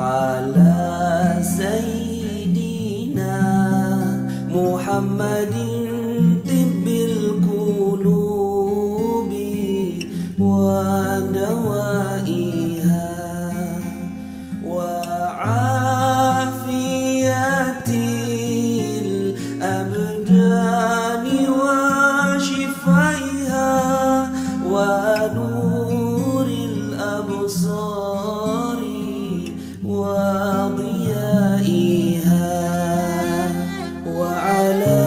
ala sayyidina Muhammadin tibbil qulubi wa dawaiha wa afiyatil abdani wa shifaiha wa nuril absari wa diyaiha wa ala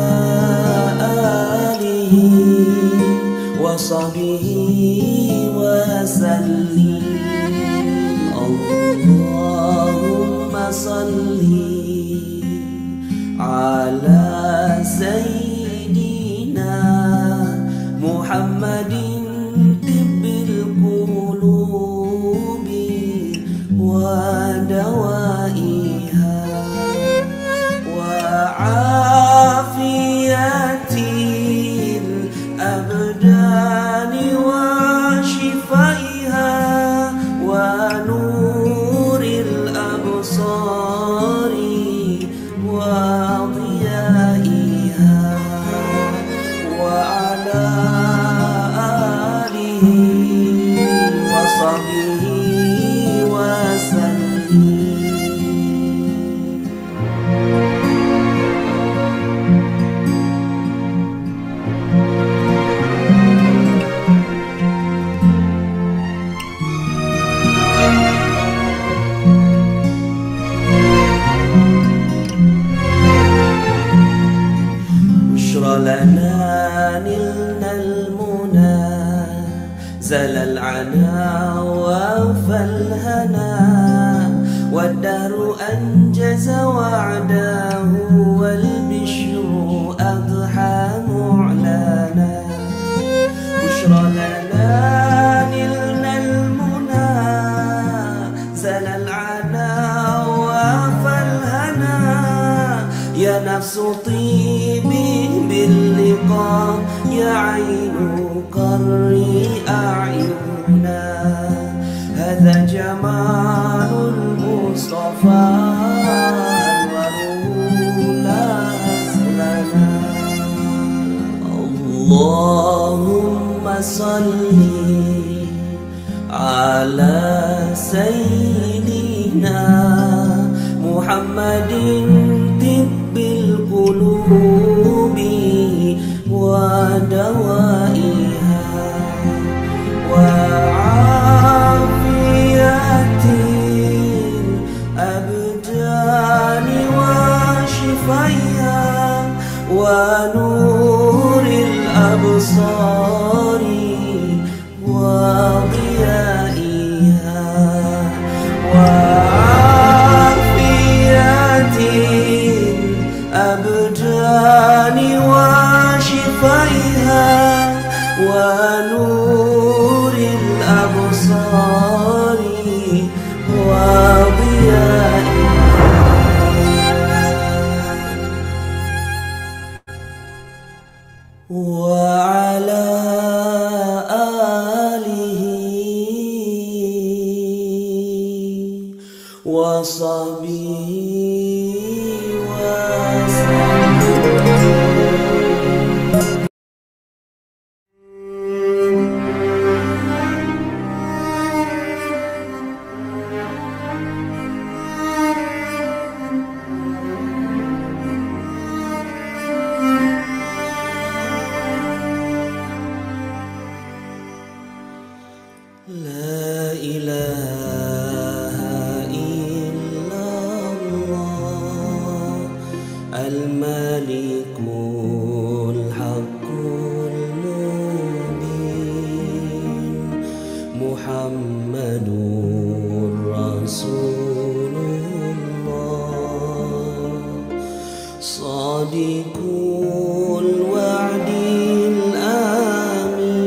alihi wa sahbihi wa sallim. Allahumma salli ala sayyidina Muhammadin tibbil qulubi wa dawaiha wa afiyatil abdani wa shifaiha wa nuril absari wa diyaiha wa ala alihi wa sahbihi wa sallim. بشرى لنا نلنا المنى زل العنا ووفى الهنا والدهر أنجز وعده والبشر أضحى معلنا. بشرى لنا نلنا المنى زل العنا ووفى الهنا يا نفس طيبي باللقاء يا عين قري أعيننا هذا جمال المصطفى ورولا أسلنا. اللهم صل على سيدنا محمد طب القلوب ودوائها وعافية الأبدان وشفائها ونور الأبصار وضيائها وعافية الأبدان وشفائها ونور الأبصار وضيائها وعلى آله وصحبه لا إله إلا الله الملك الحق المبين محمد رسول الله صادق الوعد الآمين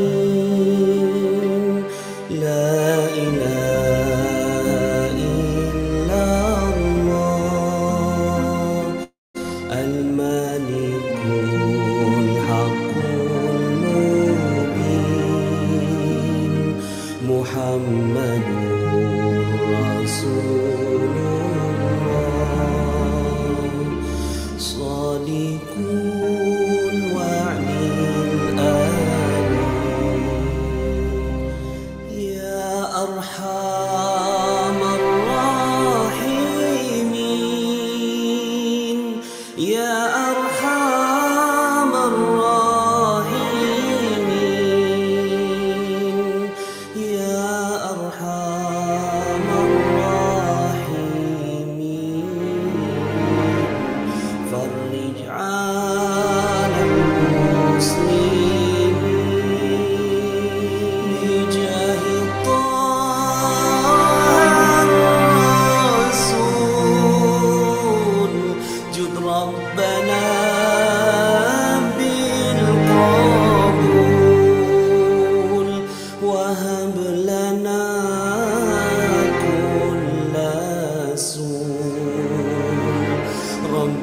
لا إله إلا الله الملك الحق المبين محمد رسول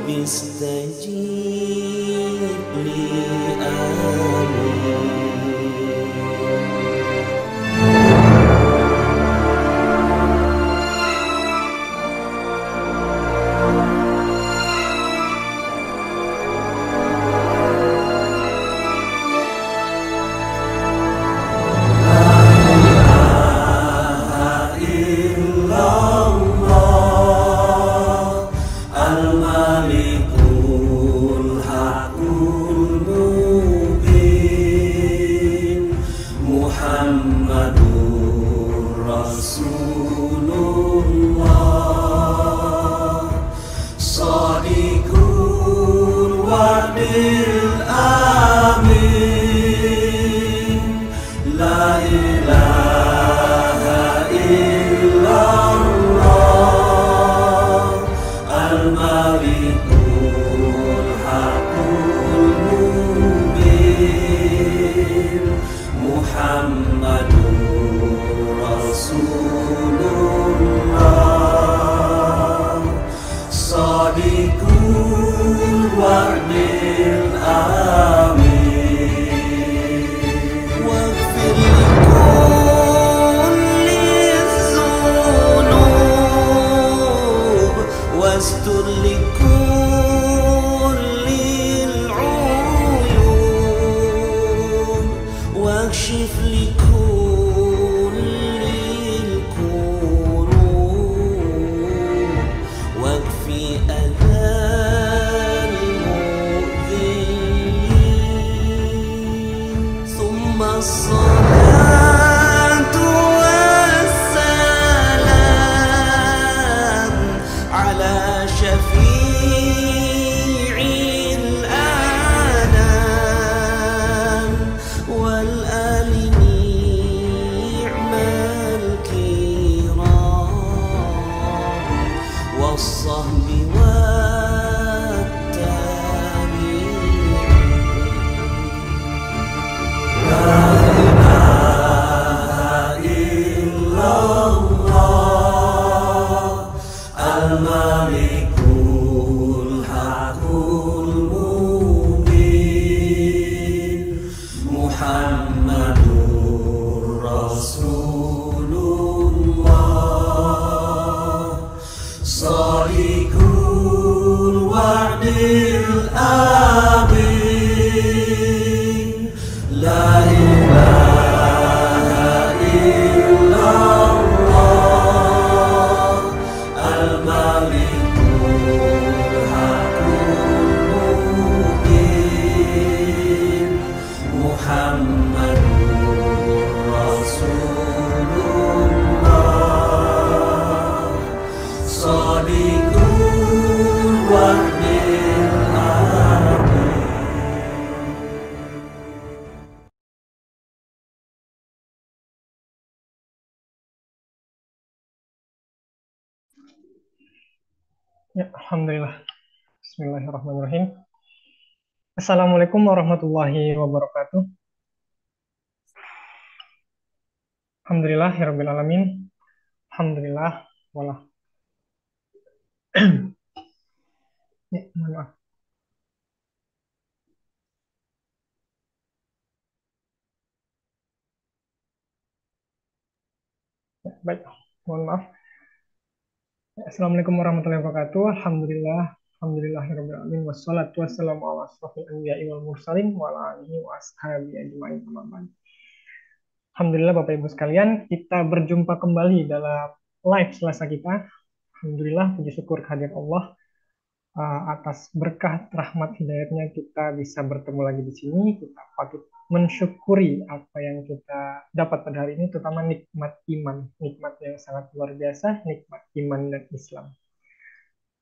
رب استجيب لي آمين. واستر لكل العيوب واكشف لكل الكروب واكفي أذى المؤذين ثم الصلاة والسلام على شفيع الأنام والآل نعم الكرام والصحب والتابعين. لا إله إلا الله الملك محمد رسول الله صادق الوعد الأمين. لا إله إلا الله الملك الحق المبين محمد رسول الله صادق الوعد الأمين. Ya, alhamdulillah. Bismillahirrahmanirrahim. Assalamualaikum warahmatullahi wabarakatuh. Alhamdulillahirabbil alamin. Alhamdulillah wala. Ya, mohon maaf. Ya, baik, mohon maaf. Ya, assalamualaikum warahmatullahi wabarakatuh. Alhamdulillahirabbil alamin wassalatu wassalamu ala asrofil anbiya'i wal mursalin wa ala alihi wa ashabihi ajmain. Alhamdulillah Bapak Ibu sekalian, kita berjumpa kembali dalam live Selasa kita. Alhamdulillah, puji syukur kehadirat Allah. Atas berkah rahmat hidayatnya kita bisa bertemu lagi di sini. Kita patut mensyukuri apa yang kita dapat pada hari ini, terutama nikmat iman, nikmat yang sangat luar biasa, nikmat iman dan Islam.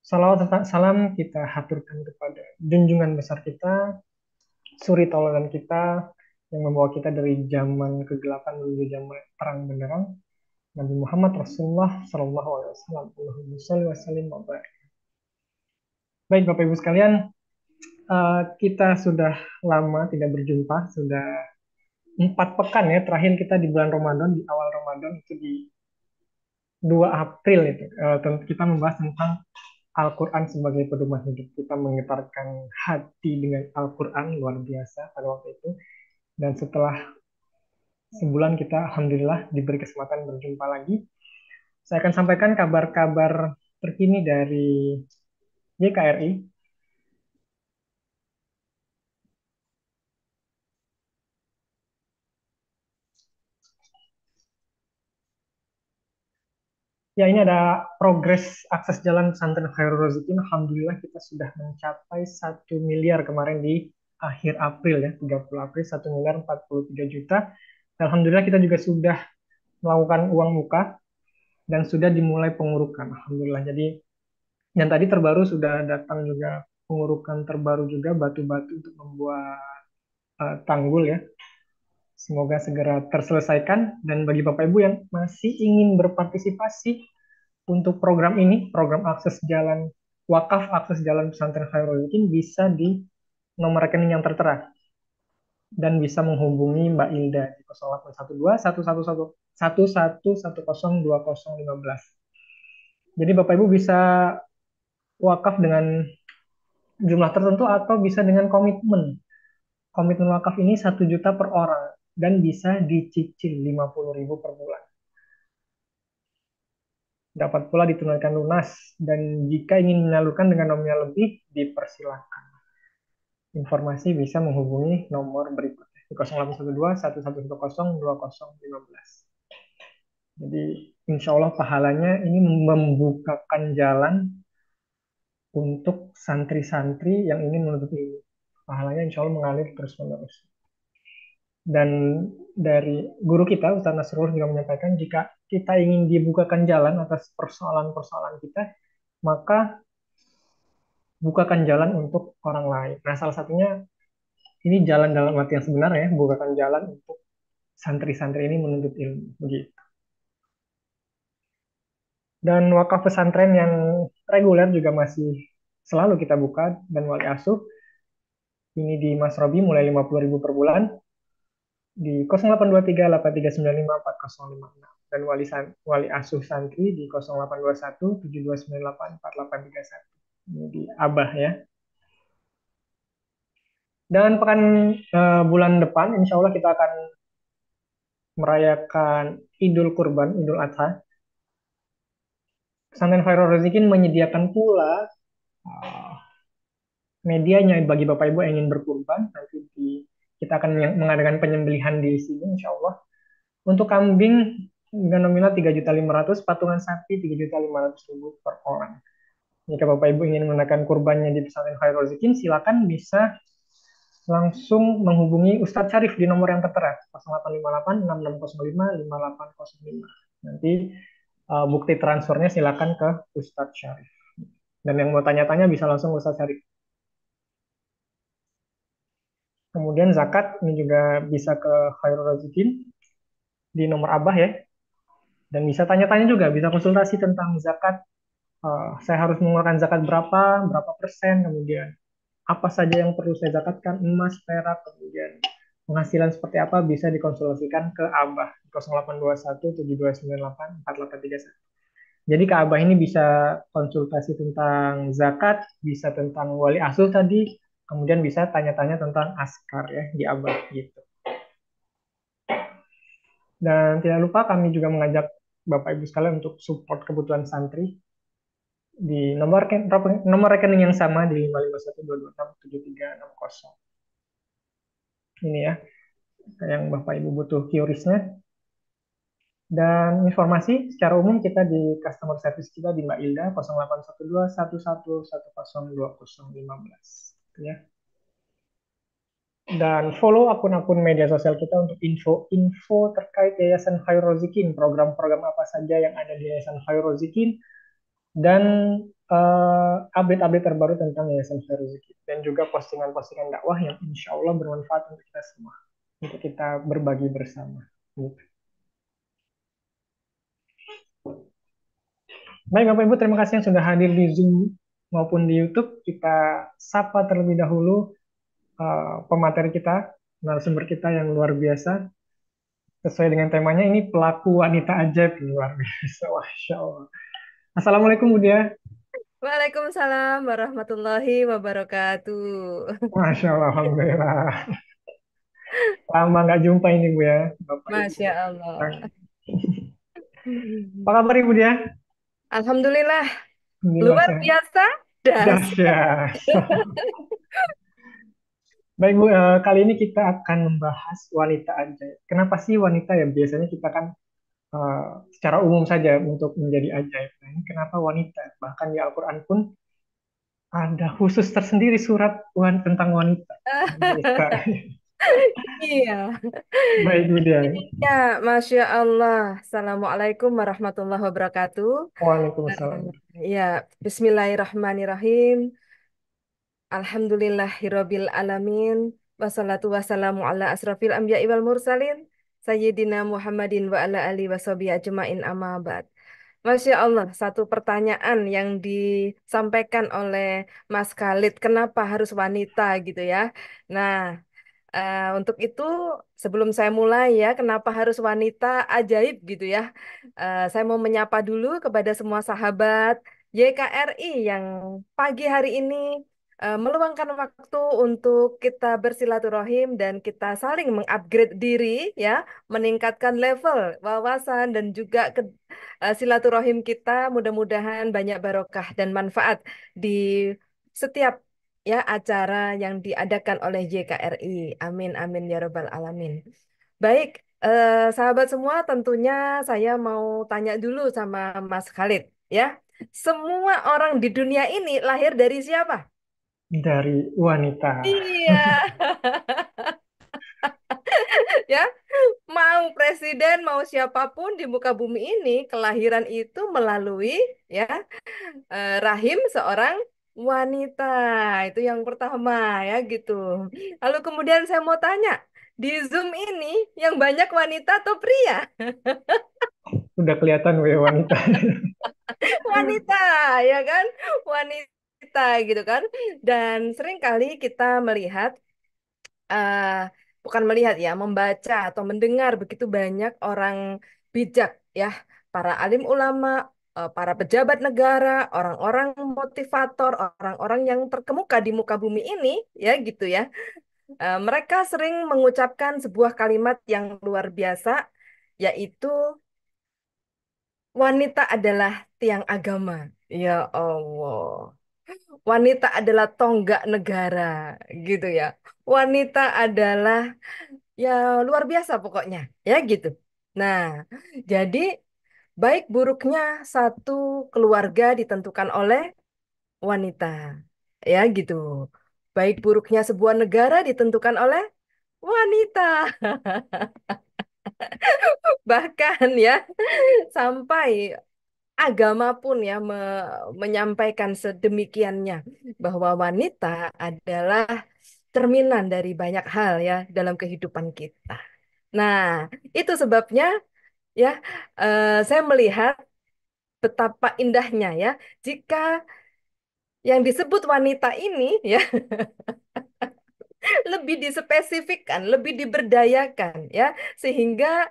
Salawat serta salam kita haturkan kepada junjungan besar kita, suri tauladan kita yang membawa kita dari zaman kegelapan menuju zaman terang benderang, Nabi Muhammad Rasulullah Shallallahu Alaihi Wasallam. Allahumma sholli wa sallim wa barik. Baik Bapak Ibu sekalian, kita sudah lama tidak berjumpa, sudah 4 pekan ya, terakhir kita di bulan Ramadan, di awal Ramadan itu di 2 April itu. Kita membahas tentang Al-Quran sebagai pedoman hidup. Kita menggetarkan hati dengan Al-Quran luar biasa pada waktu itu. Dan setelah sebulan kita alhamdulillah diberi kesempatan berjumpa lagi. Saya akan sampaikan kabar-kabar terkini dari YKRI. Ya, ini ada progres akses jalan pesantren Khairul Razikin. Alhamdulillah kita sudah mencapai 1 miliar kemarin di akhir April ya, 30 April, 1 miliar 43 juta. Alhamdulillah kita juga sudah melakukan uang muka dan sudah dimulai pengurukan. Alhamdulillah. Jadi, dan tadi terbaru sudah datang juga pengurukan terbaru juga batu-batu untuk membuat tanggul ya. Semoga segera terselesaikan dan bagi Bapak Ibu yang masih ingin berpartisipasi untuk program ini, program akses jalan wakaf akses jalan pesantren Khairul Yakin bisa di nomor rekening yang tertera dan bisa menghubungi Mbak Ilda di 0812 111 Jadi Bapak Ibu bisa wakaf dengan jumlah tertentu atau bisa dengan komitmen. Komitmen wakaf ini 1 juta per orang dan bisa dicicil 50.000 per bulan. Dapat pula ditunaikan lunas dan jika ingin menyalurkan dengan nominal lebih dipersilakan. Informasi bisa menghubungi nomor berikutnya di 0812 1110 2015. Jadi insya Allah pahalanya ini membukakan jalan untuk santri-santri yang ingin menuntut ilmu. Pahalanya insya Allah mengalir terus-menerus. Dan dari guru kita, Ustaz Nasrullah juga menyampaikan, jika kita ingin dibukakan jalan atas persoalan-persoalan kita, maka bukakan jalan untuk orang lain. Nah, salah satunya ini jalan dalam arti yang sebenarnya, ya, bukakan jalan untuk santri-santri ini menuntut ilmu. Begitu. Dan wakaf pesantren yang reguler juga masih selalu kita buka dan wali asuh. Ini di Mas Robi mulai 50.000 per bulan di 0823 8395 4056 dan wali asuh santri di 0821 7298 4831. Ini di Abah ya. Dan pekan bulan depan insya Allah kita akan merayakan Idul Kurban, Idul Adha. Pesantren Khairul Rezikin menyediakan pula uh, medianya bagi Bapak Ibu yang ingin berkurban. Nanti kita akan mengadakan penyembelihan di sini insya Allah. Untuk kambing dengan nominal 3.500.000, patungan sapi 3.500.000 per orang. Jika Bapak Ibu ingin menggunakan kurbannya di pesantren Khairul Rezikin, silakan bisa langsung menghubungi Ustadz Syarif di nomor yang tertera 0858 6605 5805. Nanti bukti transfernya silakan ke Ustadz Syarif. Dan yang mau tanya-tanya bisa langsung Ustadz Syarif. Kemudian zakat ini juga bisa ke Khairul Razikin di nomor Abah ya. Dan bisa tanya-tanya juga, bisa konsultasi tentang zakat. Saya harus mengeluarkan zakat berapa persen, kemudian apa saja yang perlu saya zakatkan, emas, perak, kemudian penghasilan seperti apa bisa dikonsultasikan ke Abah 0821 7298 4831. Jadi ke Abah ini bisa konsultasi tentang zakat, bisa tentang wali asuh tadi, kemudian bisa tanya-tanya tentang askar ya di Abah gitu. Dan tidak lupa kami juga mengajak Bapak Ibu sekalian untuk support kebutuhan santri di nomor rekening yang sama di 551226730. Ini ya, yang Bapak Ibu butuh QRIS-nya. Dan informasi secara umum kita di customer service kita di Mbak Ilda 0812 11102015 ya. Dan follow akun-akun media sosial kita untuk info terkait Yayasan Khairul Razikin, program-program apa saja yang ada di Yayasan Khairul Razikin, dan update-update terbaru tentang Yayasan Khairul Razikin, dan juga postingan-postingan dakwah yang insya Allah bermanfaat untuk kita semua, untuk kita berbagi bersama. Gitu. Baik Bapak Ibu, terima kasih yang sudah hadir di Zoom maupun di YouTube. Kita sapa terlebih dahulu pemateri kita, narasumber kita yang luar biasa. Sesuai dengan temanya ini pelaku wanita ajaib luar biasa. Masya Allah. Assalamualaikum Bu Dia. Waalaikumsalam warahmatullahi wabarakatuh. Masya Allah, Alhamdulillah. Lama nggak jumpa ini Bu ya, Bapak Ibu. Masya Apa Allah. kabar Ibu dia? Alhamdulillah, Alhamdulillah luar sehat. biasa, dahsyat. Dahsyat. Baik Bu, kali ini kita akan membahas wanita ajaib. Kenapa sih wanita ya? Biasanya kita kan eh, secara umum saja untuk menjadi ajaib. Nah, ini kenapa wanita? Bahkan di Al-Quran pun ada khusus tersendiri surat tentang wanita. Wanita. Iya. Baik Bu dia. Ya, Masya Allah. Assalamualaikum warahmatullahi wabarakatuh. Waalaikumsalam. Ya, Bismillahirrahmanirrahim. Alhamdulillahirabbil alamin. Wassalatu wassalamu ala asrafil anbiya'i wal mursalin. Sayyidina Muhammadin wa ala alihi washabihi ajmain amma ba'd. Masya Allah, satu pertanyaan yang disampaikan oleh Mas Khalid, kenapa harus wanita gitu ya? Nah, untuk itu, sebelum saya mulai ya, kenapa harus wanita ajaib gitu ya? Saya mau menyapa dulu kepada semua sahabat YKRI yang pagi hari ini meluangkan waktu untuk kita bersilaturahim dan kita saling mengupgrade diri ya, meningkatkan level wawasan dan juga silaturahim kita. Mudah-mudahan banyak barokah dan manfaat di setiap ya acara yang diadakan oleh JKRI. Amin amin ya robbal alamin. Baik, sahabat semua, tentunya saya mau tanya dulu sama Mas Khalid ya. Semua orang di dunia ini lahir dari siapa? Dari wanita. Iya, ya. Mau presiden, mau siapapun di muka bumi ini, kelahiran itu melalui ya rahim seorang wanita. Itu yang pertama ya gitu. Lalu kemudian saya mau tanya, di Zoom ini yang banyak wanita atau pria? Udah kelihatan Bu ya wanita. Wanita, ya kan? Wanita gitu kan. Dan sering kali kita melihat eh bukan melihat ya, membaca atau mendengar begitu banyak orang bijak ya, para alim ulama, para pejabat negara, orang-orang motivator, orang-orang yang terkemuka di muka bumi ini ya gitu ya. Mereka sering mengucapkan sebuah kalimat yang luar biasa, yaitu wanita adalah tiang agama. Ya Allah. Wanita adalah tonggak negara gitu ya. Wanita adalah ya luar biasa pokoknya, ya gitu. Nah, jadi baik buruknya satu keluarga ditentukan oleh wanita, ya gitu. Baik buruknya sebuah negara ditentukan oleh wanita. Bahkan ya, sampai agama pun ya menyampaikan sedemikiannya bahwa wanita adalah cerminan dari banyak hal ya dalam kehidupan kita. Nah, itu sebabnya ya, saya melihat betapa indahnya ya jika yang disebut wanita ini ya lebih dispesifikkan, lebih diberdayakan ya sehingga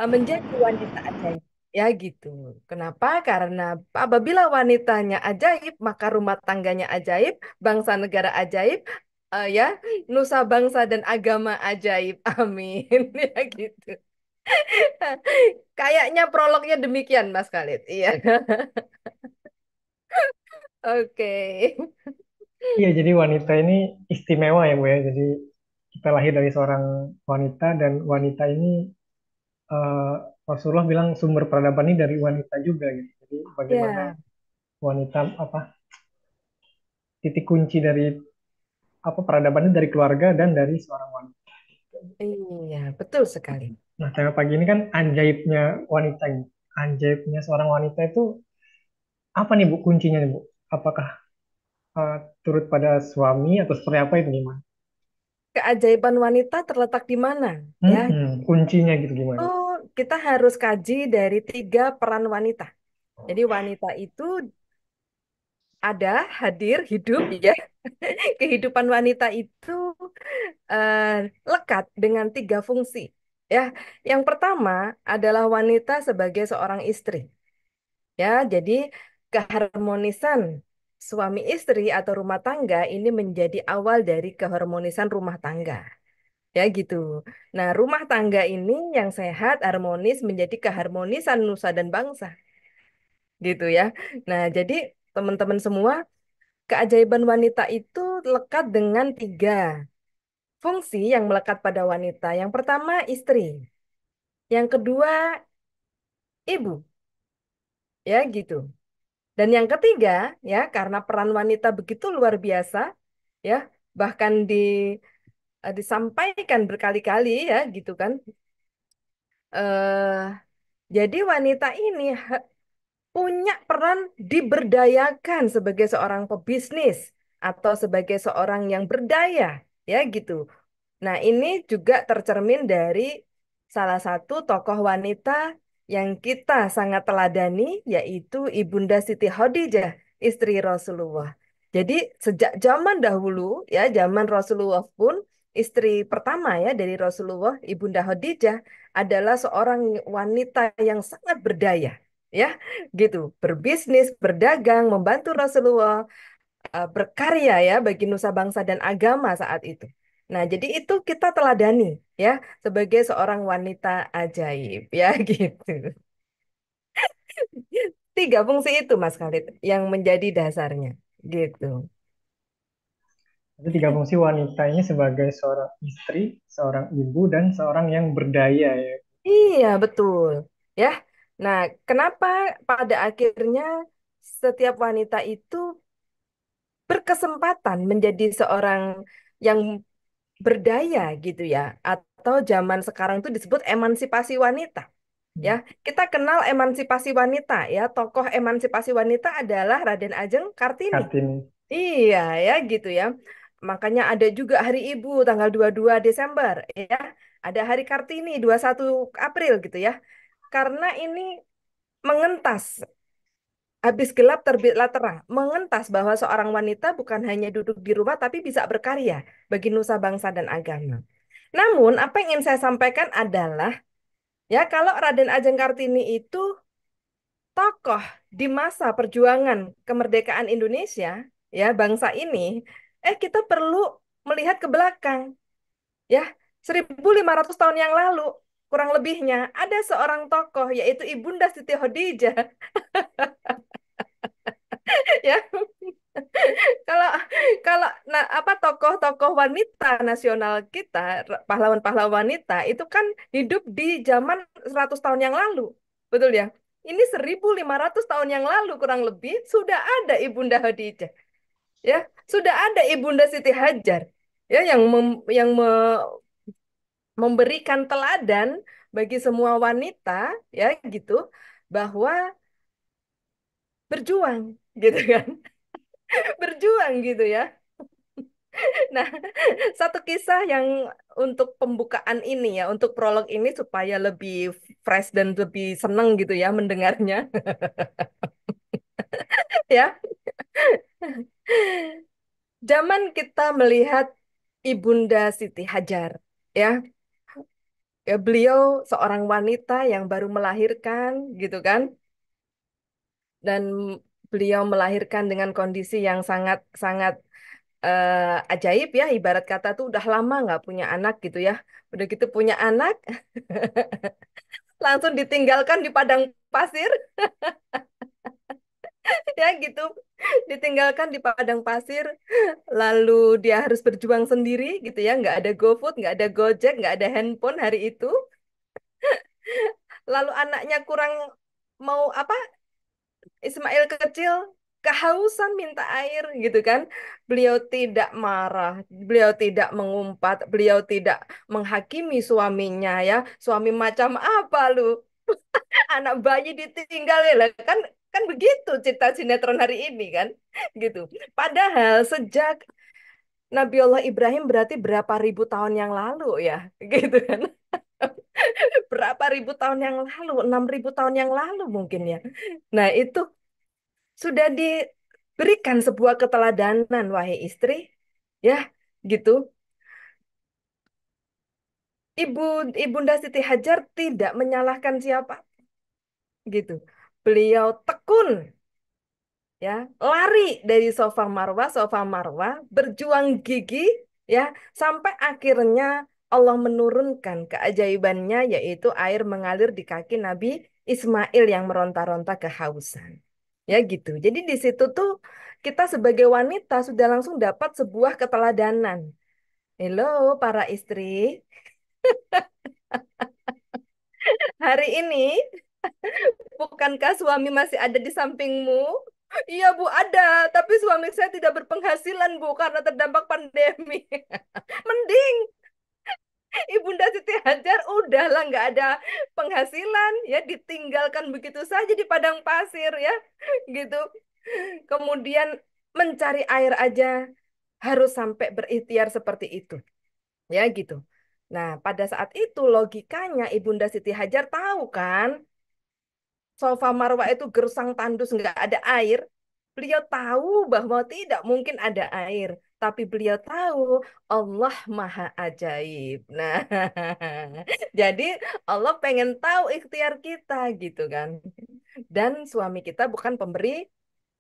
menjadi wanita ajaib. Ya gitu. Kenapa? Karena apabila wanitanya ajaib, maka rumah tangganya ajaib, bangsa negara ajaib, ya nusa bangsa dan agama ajaib. Amin. Ya gitu. Kayaknya prolognya demikian, Mas Khalid. Iya. Oke. Iya, jadi wanita ini istimewa ya Bu ya. Jadi kita lahir dari seorang wanita dan wanita ini eh, Rasulullah bilang sumber peradaban ini dari wanita juga gitu. Jadi bagaimana Ya, wanita apa titik kunci dari apa peradaban ini dari keluarga dan dari seorang wanita. iya, betul sekali. Nah, tema pagi ini kan ajaibnya wanita ini. Ajaibnya seorang wanita itu apa nih Bu kuncinya nih Bu? Apakah eh, turut pada suami atau seperti apa itu gimana? Keajaiban wanita terletak di mana? Ya, Kuncinya gitu gimana? oh, kita harus kaji dari tiga peran wanita. Jadi wanita itu ada, hadir, hidup ya. Kehidupan wanita itu eh, lekat dengan tiga fungsi. Ya, yang pertama adalah wanita sebagai seorang istri. Ya, jadi keharmonisan. suami istri atau rumah tangga ini menjadi awal dari keharmonisan rumah tangga. Ya gitu. Nah, rumah tangga ini yang sehat, harmonis menjadi keharmonisan nusa dan bangsa. Gitu ya. Nah, jadi teman-teman semua, keajaiban wanita itu lekat dengan tiga fungsi yang melekat pada wanita. Yang pertama, istri. Yang kedua, ibu. Ya gitu. Dan yang ketiga, ya karena peran wanita begitu luar biasa, ya bahkan disampaikan berkali-kali ya gitu kan. eh jadi wanita ini punya peran diberdayakan sebagai seorang pebisnis atau sebagai seorang yang berdaya, ya gitu. Nah, ini juga tercermin dari salah satu tokoh wanita yang kita sangat teladani, yaitu Ibunda Siti Khadijah, istri Rasulullah. Jadi, sejak zaman dahulu, ya, zaman Rasulullah pun, istri pertama ya dari Rasulullah, Ibunda Khadijah, adalah seorang wanita yang sangat berdaya. Ya, gitu. Berbisnis, berdagang, membantu Rasulullah, berkarya ya bagi nusa bangsa dan agama saat itu. Nah, jadi itu kita teladani ya sebagai seorang wanita ajaib ya gitu. Tiga fungsi itu Mas Khalid yang menjadi dasarnya gitu. Jadi tiga fungsi wanita ini sebagai seorang istri, seorang ibu, dan seorang yang berdaya ya. Iya, betul. Ya. Nah, kenapa pada akhirnya setiap wanita itu berkesempatan menjadi seorang yang berdaya gitu ya, atau zaman sekarang itu disebut emansipasi wanita. Ya, Hmm. kita kenal emansipasi wanita ya. Tokoh emansipasi wanita adalah Raden Ajeng Kartini. Kartini. Iya ya gitu ya. Makanya ada juga Hari Ibu tanggal 22 Desember ya. Ada Hari Kartini 21 April gitu ya. Karena ini mengentas habis gelap terbitlah terang, mengentas bahwa seorang wanita bukan hanya duduk di rumah tapi bisa berkarya bagi nusa bangsa dan agama. Namun, apa yang ingin saya sampaikan adalah ya kalau Raden Ajeng Kartini itu tokoh di masa perjuangan kemerdekaan Indonesia, ya bangsa ini, kita perlu melihat ke belakang, ya 1.500 tahun yang lalu, kurang lebihnya ada seorang tokoh yaitu Ibunda Siti Khadijah, ya. Kalau kalau nah apa tokoh-tokoh wanita nasional kita, pahlawan-pahlawan wanita itu kan hidup di zaman 100 tahun yang lalu. Betul ya? Ini 1.500 tahun yang lalu kurang lebih sudah ada Ibunda Khadijah, ya. Sudah ada Ibunda Siti Hajar, ya memberikan teladan bagi semua wanita, ya gitu, bahwa berjuang gitu kan. Berjuang gitu ya. Nah, satu kisah yang untuk pembukaan ini ya, untuk prolog ini supaya lebih fresh dan lebih seneng gitu ya mendengarnya, ya. Zaman kita melihat Ibunda Siti Hajar, ya, ya beliau seorang wanita yang baru melahirkan gitu kan, dan beliau melahirkan dengan kondisi yang sangat sangat ajaib ya, ibarat kata tuh udah lama nggak punya anak gitu ya, udah gitu punya anak langsung ditinggalkan di padang pasir ya gitu, ditinggalkan di padang pasir lalu dia harus berjuang sendiri gitu ya, nggak ada GoFood, nggak ada Gojek, nggak ada handphone hari itu, lalu anaknya kurang mau apa, Ismail kecil kehausan minta air gitu kan, beliau tidak marah, beliau tidak mengumpat, beliau tidak menghakimi suaminya ya, suami macam apa lu, anak bayi ditinggal ya lah. Kan kan begitu cerita sinetron hari ini kan gitu. Padahal sejak Nabi Allah Ibrahim berarti berapa ribu tahun yang lalu ya gitu kan. Berapa ribu tahun yang lalu, 6.000 tahun yang lalu mungkin ya. Nah, itu sudah diberikan sebuah keteladanan wahai istri ya gitu. Ibu Ibunda Siti Hajar tidak menyalahkan siapa gitu. Beliau tekun ya, lari dari sofa Marwah, berjuang gigih, ya, sampai akhirnya Allah menurunkan keajaibannya, yaitu air mengalir di kaki Nabi Ismail yang meronta-ronta kehausan. Ya gitu. Jadi di situ tuh kita sebagai wanita sudah langsung dapat sebuah keteladanan. Halo para istri, hari ini bukankah suami masih ada di sampingmu? Iya Bu, ada. Tapi suami saya tidak berpenghasilan Bu karena terdampak pandemi. Mending Ibunda Siti Hajar udahlah nggak ada penghasilan ya ditinggalkan begitu saja di padang pasir ya gitu. Kemudian mencari air aja harus sampai berikhtiar seperti itu ya gitu. Nah, pada saat itu logikanya Ibunda Siti Hajar tahu kan sofa Marwah itu gersang tandus nggak ada air. Beliau tahu bahwa tidak mungkin ada air, tapi beliau tahu Allah Maha Ajaib. Nah, jadi Allah pengen tahu ikhtiar kita gitu kan. Dan suami kita bukan pemberi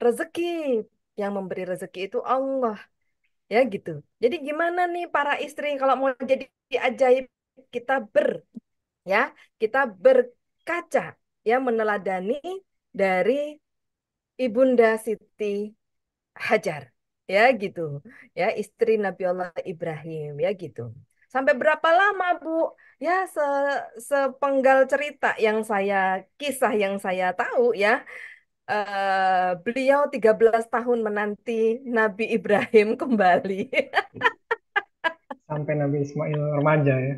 rezeki, yang memberi rezeki itu Allah, ya gitu. Jadi gimana nih para istri kalau mau jadi ajaib kita ya kita berkaca ya meneladani dari Ibunda Siti Hajar ya gitu ya istri Nabi Allah Ibrahim ya gitu sampai berapa lama Bu ya sepenggal cerita yang saya kisah yang saya tahu ya beliau 13 tahun menanti Nabi Ibrahim kembali. Sampai Nabi Ismail remaja ya,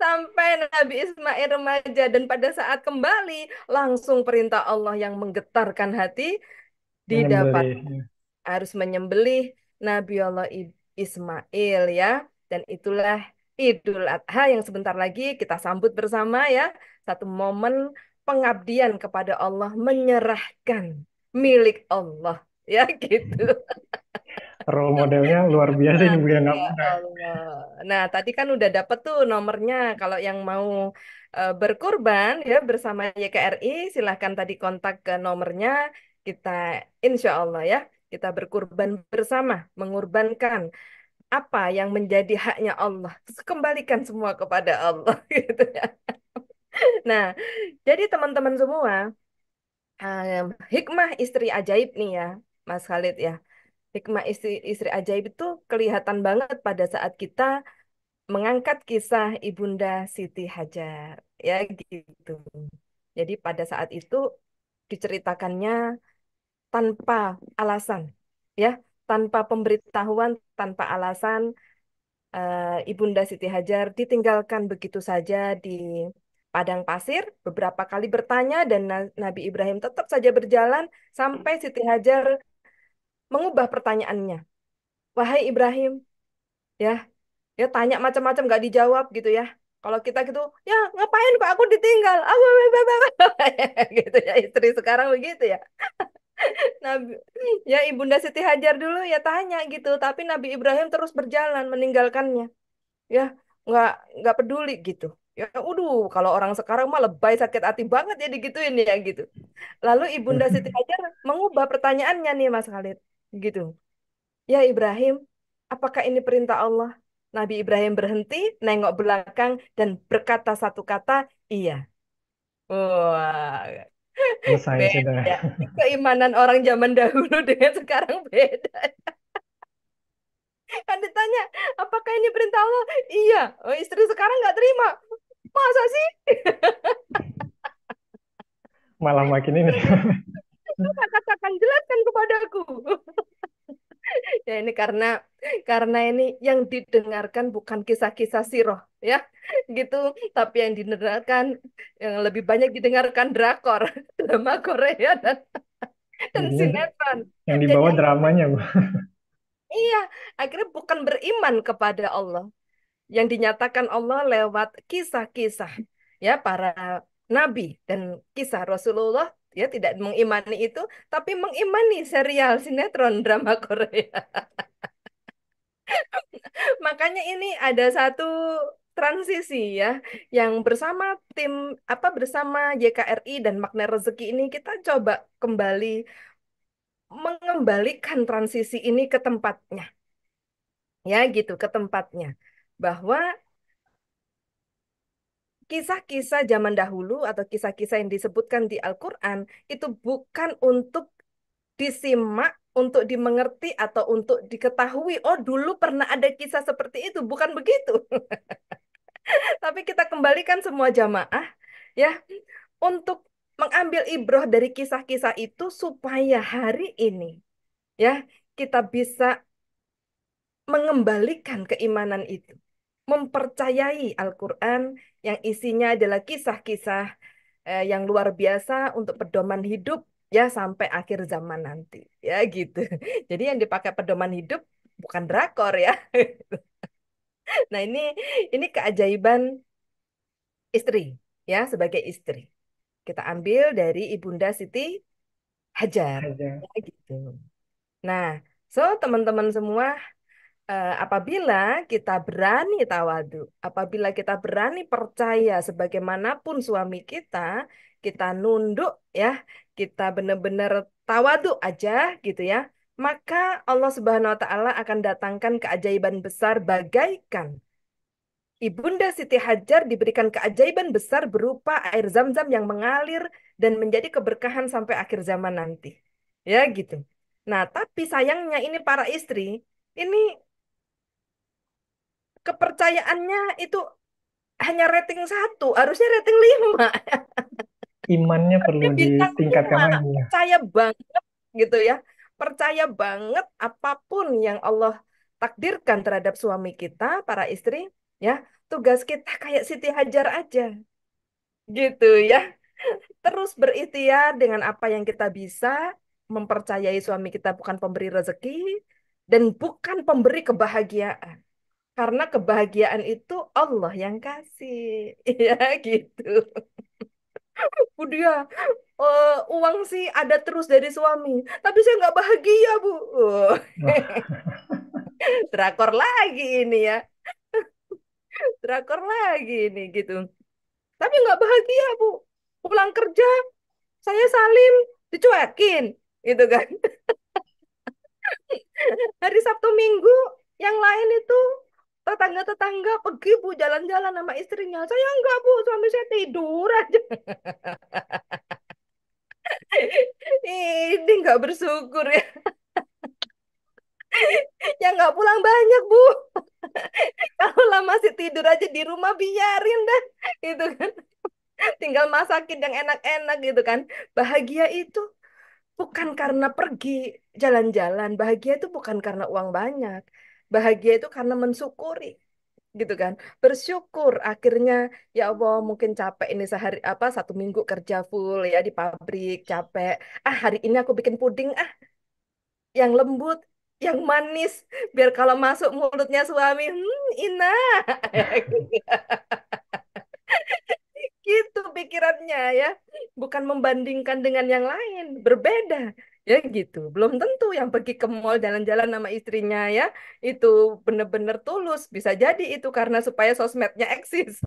Sampai Nabi Ismail remaja dan pada saat kembali langsung perintah Allah yang menggetarkan hati didapat menyembelih. harus menyembelih Nabi Allah Ismail ya dan itulah Idul Adha yang sebentar lagi kita sambut bersama ya satu momen pengabdian kepada Allah menyerahkan milik Allah ya gitu. Role modelnya luar biasa ini Bu, ya nggak Ya mudah. Allah. Nah, tadi kan udah dapet tuh nomornya. Kalau yang mau berkurban ya bersama YKRI, silahkan tadi kontak ke nomornya. Kita insya Allah ya, kita berkurban bersama, mengorbankan apa yang menjadi haknya Allah. Kembalikan semua kepada Allah gitu ya. Nah, jadi teman-teman semua, hikmah istri ajaib nih ya, Mas Khalid ya. Hikmah istri ajaib itu kelihatan banget pada saat kita mengangkat kisah Ibunda Siti Hajar ya gitu. Jadi pada saat itu diceritakannya tanpa alasan ya, tanpa pemberitahuan, tanpa alasan Ibunda Siti Hajar ditinggalkan begitu saja di padang pasir, beberapa kali bertanya dan Nabi Ibrahim tetap saja berjalan sampai Siti Hajar mengubah pertanyaannya. Wahai Ibrahim, ya ya tanya macam-macam nggak dijawab gitu ya kalau kita gitu ya ngapain kok aku ditinggal aku gitu ya istri sekarang begitu ya Nabi ya Ibunda Siti Hajar dulu ya tanya gitu tapi Nabi Ibrahim terus berjalan meninggalkannya ya nggak nggak peduli gitu ya kalau orang sekarang mah lebay sakit hati banget ya digituin ya gitu lalu Ibunda Siti Hajar mengubah pertanyaannya nih Mas Khalid gitu. Ya Ibrahim, apakah ini perintah Allah? Nabi Ibrahim berhenti, nengok belakang, dan berkata satu kata, iya. Wah, Selesai sudah. beda. Keimanan orang zaman dahulu dengan sekarang beda. Kan ditanya, apakah ini perintah Allah? Iya. Oh, istri sekarang nggak terima. Masa sih? Malah makin ini. Katakan, jelaskan kepadaku. Ya ini karena ini yang didengarkan bukan kisah-kisah siroh ya gitu, tapi yang didengarkan yang lebih banyak didengarkan drakor, drama Korea dan Jadinya sinetron. yang Jadi dibawa dramanya Bu. iya, akhirnya bukan beriman kepada Allah. Yang dinyatakan Allah lewat kisah-kisah ya para nabi dan kisah Rasulullah ya tidak mengimani itu, tapi mengimani serial sinetron drama Korea. Makanya ini ada satu transisi ya yang bersama tim bersama YKRI dan Magna Rezeki ini kita coba kembali mengembalikan transisi ini ke tempatnya, ya gitu, ke tempatnya. Bahwa kisah-kisah zaman dahulu atau kisah-kisah yang disebutkan di Al-Quran itu bukan untuk disimak, untuk dimengerti atau untuk diketahui. Oh, dulu pernah ada kisah seperti itu, bukan begitu. Tapi kita kembalikan semua jamaah ya untuk mengambil ibroh dari kisah-kisah itu supaya hari ini ya kita bisa mengembalikan keimanan itu, mempercayai Al-Quran yang isinya adalah kisah-kisah yang luar biasa untuk pedoman hidup ya sampai akhir zaman nanti ya gitu. Jadi yang dipakai pedoman hidup bukan drakor ya. Nah, ini keajaiban istri ya sebagai istri. Kita ambil dari Ibunda Siti Hajar Aja. ya gitu. Nah, so teman-teman semua, apabila kita berani tawadu, apabila kita berani percaya sebagaimanapun suami kita nunduk ya, kita benar-benar tawadu aja gitu ya, maka Allah Subhanahu wa taala akan datangkan keajaiban besar bagaikan Ibunda Siti Hajar diberikan keajaiban besar berupa air zam-zam yang mengalir dan menjadi keberkahan sampai akhir zaman nanti. Ya gitu. Nah, tapi sayangnya ini para istri, ini kepercayaannya itu hanya rating 1, harusnya rating 5. Imannya perlu Bintang ditingkatkan 5, lagi ya. percaya banget gitu ya. Percaya banget apapun yang Allah takdirkan terhadap suami kita, para istri, ya. Tugas kita kayak Siti Hajar aja, gitu ya. Terus berikhtiar dengan apa yang kita bisa, mempercayai suami kita bukan pemberi rezeki dan bukan pemberi kebahagiaan. Karena kebahagiaan itu Allah yang kasih. Ya gitu. Bu dia, uang sih ada terus dari suami. Tapi saya nggak bahagia, Bu. Wah, Drakor lagi ini ya. Drakor lagi ini gitu. Tapi nggak bahagia, Bu. Pulang kerja, saya salim, dicuekin. Gitu kan. Hari Sabtu Minggu, yang lain itu tetangga-tetangga pergi, Bu, jalan-jalan sama istrinya. Saya enggak, Bu. Suami saya tidur aja. Ini nggak bersyukur ya. Yang nggak pulang banyak, Bu. Kalau lah masih tidur aja di rumah, biarin dah. Gitu kan. Tinggal masakin yang enak-enak gitu kan. Bahagia itu bukan karena pergi jalan-jalan. Bahagia itu bukan karena uang banyak. Bahagia itu karena mensyukuri. Gitu kan, bersyukur akhirnya, ya Allah, mungkin capek ini sehari apa 1 minggu kerja full ya di pabrik, capek, hari ini aku bikin puding yang lembut, yang manis, biar kalau masuk mulutnya suami, inah. Gitu pikirannya ya, bukan membandingkan dengan yang lain, berbeda ya gitu. Belum tentu yang pergi ke mall jalan-jalan sama istrinya ya itu bener-bener tulus, bisa jadi itu karena supaya sosmednya eksis.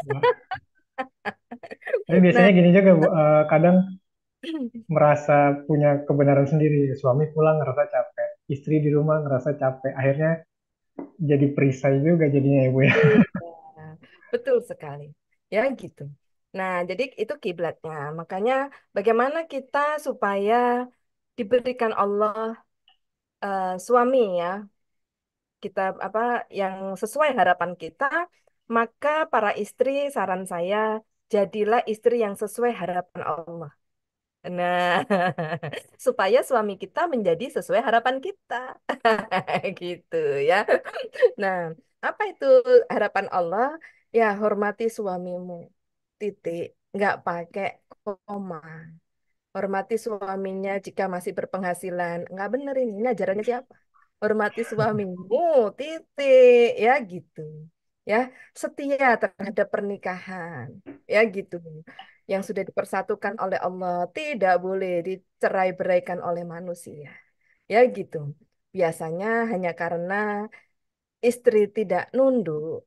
wah. Tapi Nah, biasanya gini juga, Bu. Kadang merasa punya kebenaran sendiri. Suami pulang ngerasa capek, istri di rumah ngerasa capek. Akhirnya jadi perisai juga jadinya ya, Bu ya. iya, betul sekali. Ya gitu. Nah, jadi itu kiblatnya. Makanya bagaimana kita supaya diberikan Allah suami ya, kita apa yang sesuai harapan kita, maka para istri saran saya jadilah istri yang sesuai harapan Allah. Nah, supaya suami kita menjadi sesuai harapan kita. Gitu ya. Nah, apa itu harapan Allah? Ya, hormati suamimu. Titik. Nggak pakai koma. Hormati suaminya jika masih berpenghasilan. Nggak bener ini. Ini ajarannya siapa? Hormati suamimu. Titik. Ya, gitu. Ya, setia terhadap pernikahan. Ya, gitu. Yang sudah dipersatukan oleh Allah. Tidak boleh dicerai-beraikan oleh manusia. Ya, gitu. Biasanya hanya karena istri tidak nunduk,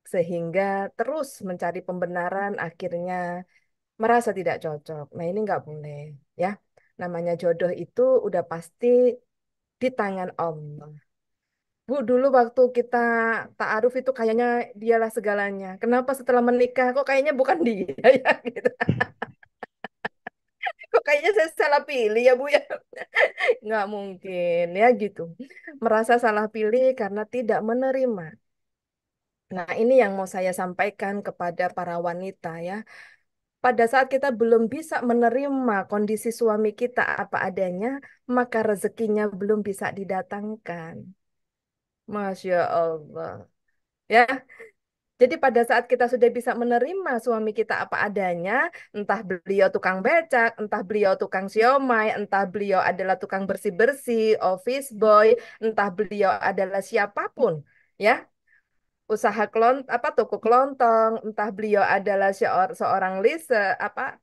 sehingga terus mencari pembenaran, akhirnya merasa tidak cocok. Nah, ini nggak boleh, ya. Namanya jodoh itu udah pasti di tangan Allah. Bu, dulu waktu kita ta'aruf itu kayaknya dialah segalanya. Kenapa setelah menikah kok kayaknya bukan dia ya gitu. Kok kayaknya saya salah pilih ya Bu ya. Nggak mungkin ya gitu. Merasa salah pilih karena tidak menerima. Nah, ini yang mau saya sampaikan kepada para wanita ya. Pada saat kita belum bisa menerima kondisi suami kita apa adanya, maka rezekinya belum bisa didatangkan. Masya Allah. Ya, jadi pada saat kita sudah bisa menerima suami kita apa adanya, entah beliau tukang becak, entah beliau tukang siomay, entah beliau adalah tukang bersih-bersih, office boy, entah beliau adalah siapapun, ya, usaha toko kelontong, entah beliau adalah seorang apa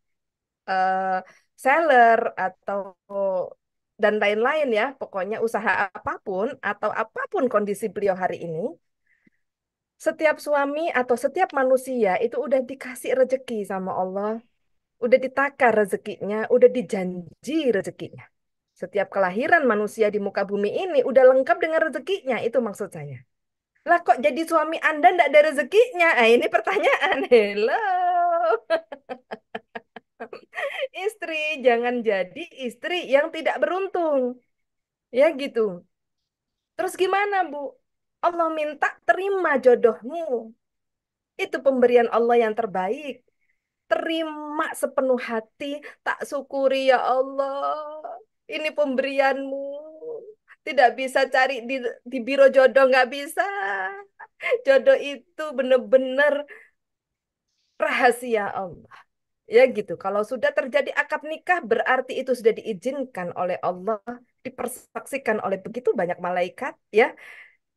eh, seller atau dan lain-lain ya, pokoknya usaha apapun atau apapun kondisi beliau hari ini, setiap suami atau setiap manusia itu udah dikasih rezeki sama Allah, udah ditakar rezekinya, udah dijanji rezekinya. Setiap kelahiran manusia di muka bumi ini udah lengkap dengan rezekinya, itu maksud saya. Lah kok jadi suami Anda ndak ada rezekinya? Ah, ini pertanyaan. Hello. Istri, jangan jadi istri yang tidak beruntung. Ya gitu. Terus gimana, Bu? Allah minta terima jodohmu. Itu pemberian Allah yang terbaik. Terima sepenuh hati, tak syukuri ya Allah. Ini pemberianmu. Tidak bisa cari di biro jodoh, nggak bisa. Jodoh itu benar-benar rahasia Allah. Ya gitu. Kalau sudah terjadi akad nikah, berarti itu sudah diizinkan oleh Allah, dipersaksikan oleh begitu banyak malaikat, ya.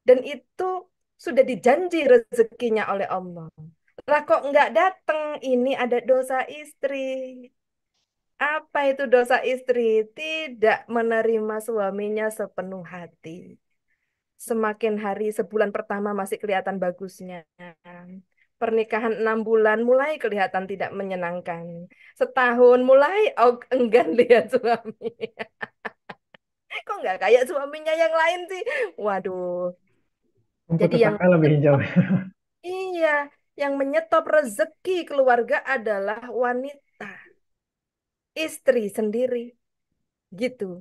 Dan itu sudah dijanji rezekinya oleh Allah. Lah kok nggak datang? Ini ada dosa istri. Apa itu dosa istri? Tidak menerima suaminya sepenuh hati. Semakin hari sebulan pertama masih kelihatan bagusnya. Pernikahan 6 bulan mulai kelihatan tidak menyenangkan. Setahun mulai enggan lihat suami. Kok nggak kayak suaminya yang lain sih? Waduh. Rumput Jadi yang tetangga lebih hijau. iya, yang menyetop rezeki keluarga adalah wanita, istri sendiri, gitu.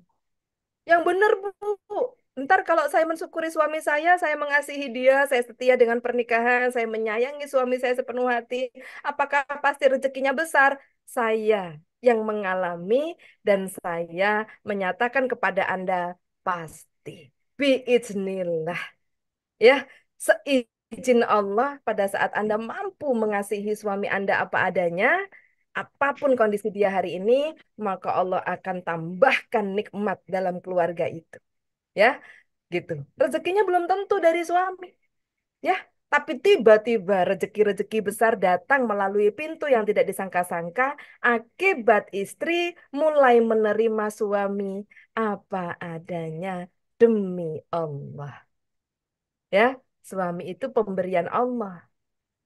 Yang benar, Bu. Ntar kalau saya mensyukuri suami saya mengasihi dia, saya setia dengan pernikahan, saya menyayangi suami saya sepenuh hati. Apakah pasti rezekinya besar? Saya yang mengalami dan saya menyatakan kepada Anda pasti. Biiznillah. Ya, seizin Allah pada saat Anda mampu mengasihi suami Anda apa adanya, apapun kondisi dia hari ini, maka Allah akan tambahkan nikmat dalam keluarga itu. Ya, gitu. Rezekinya belum tentu dari suami, ya. Tapi tiba-tiba rezeki-rezeki besar datang melalui pintu yang tidak disangka-sangka akibat istri mulai menerima suami apa adanya demi Allah. Ya, suami itu pemberian Allah.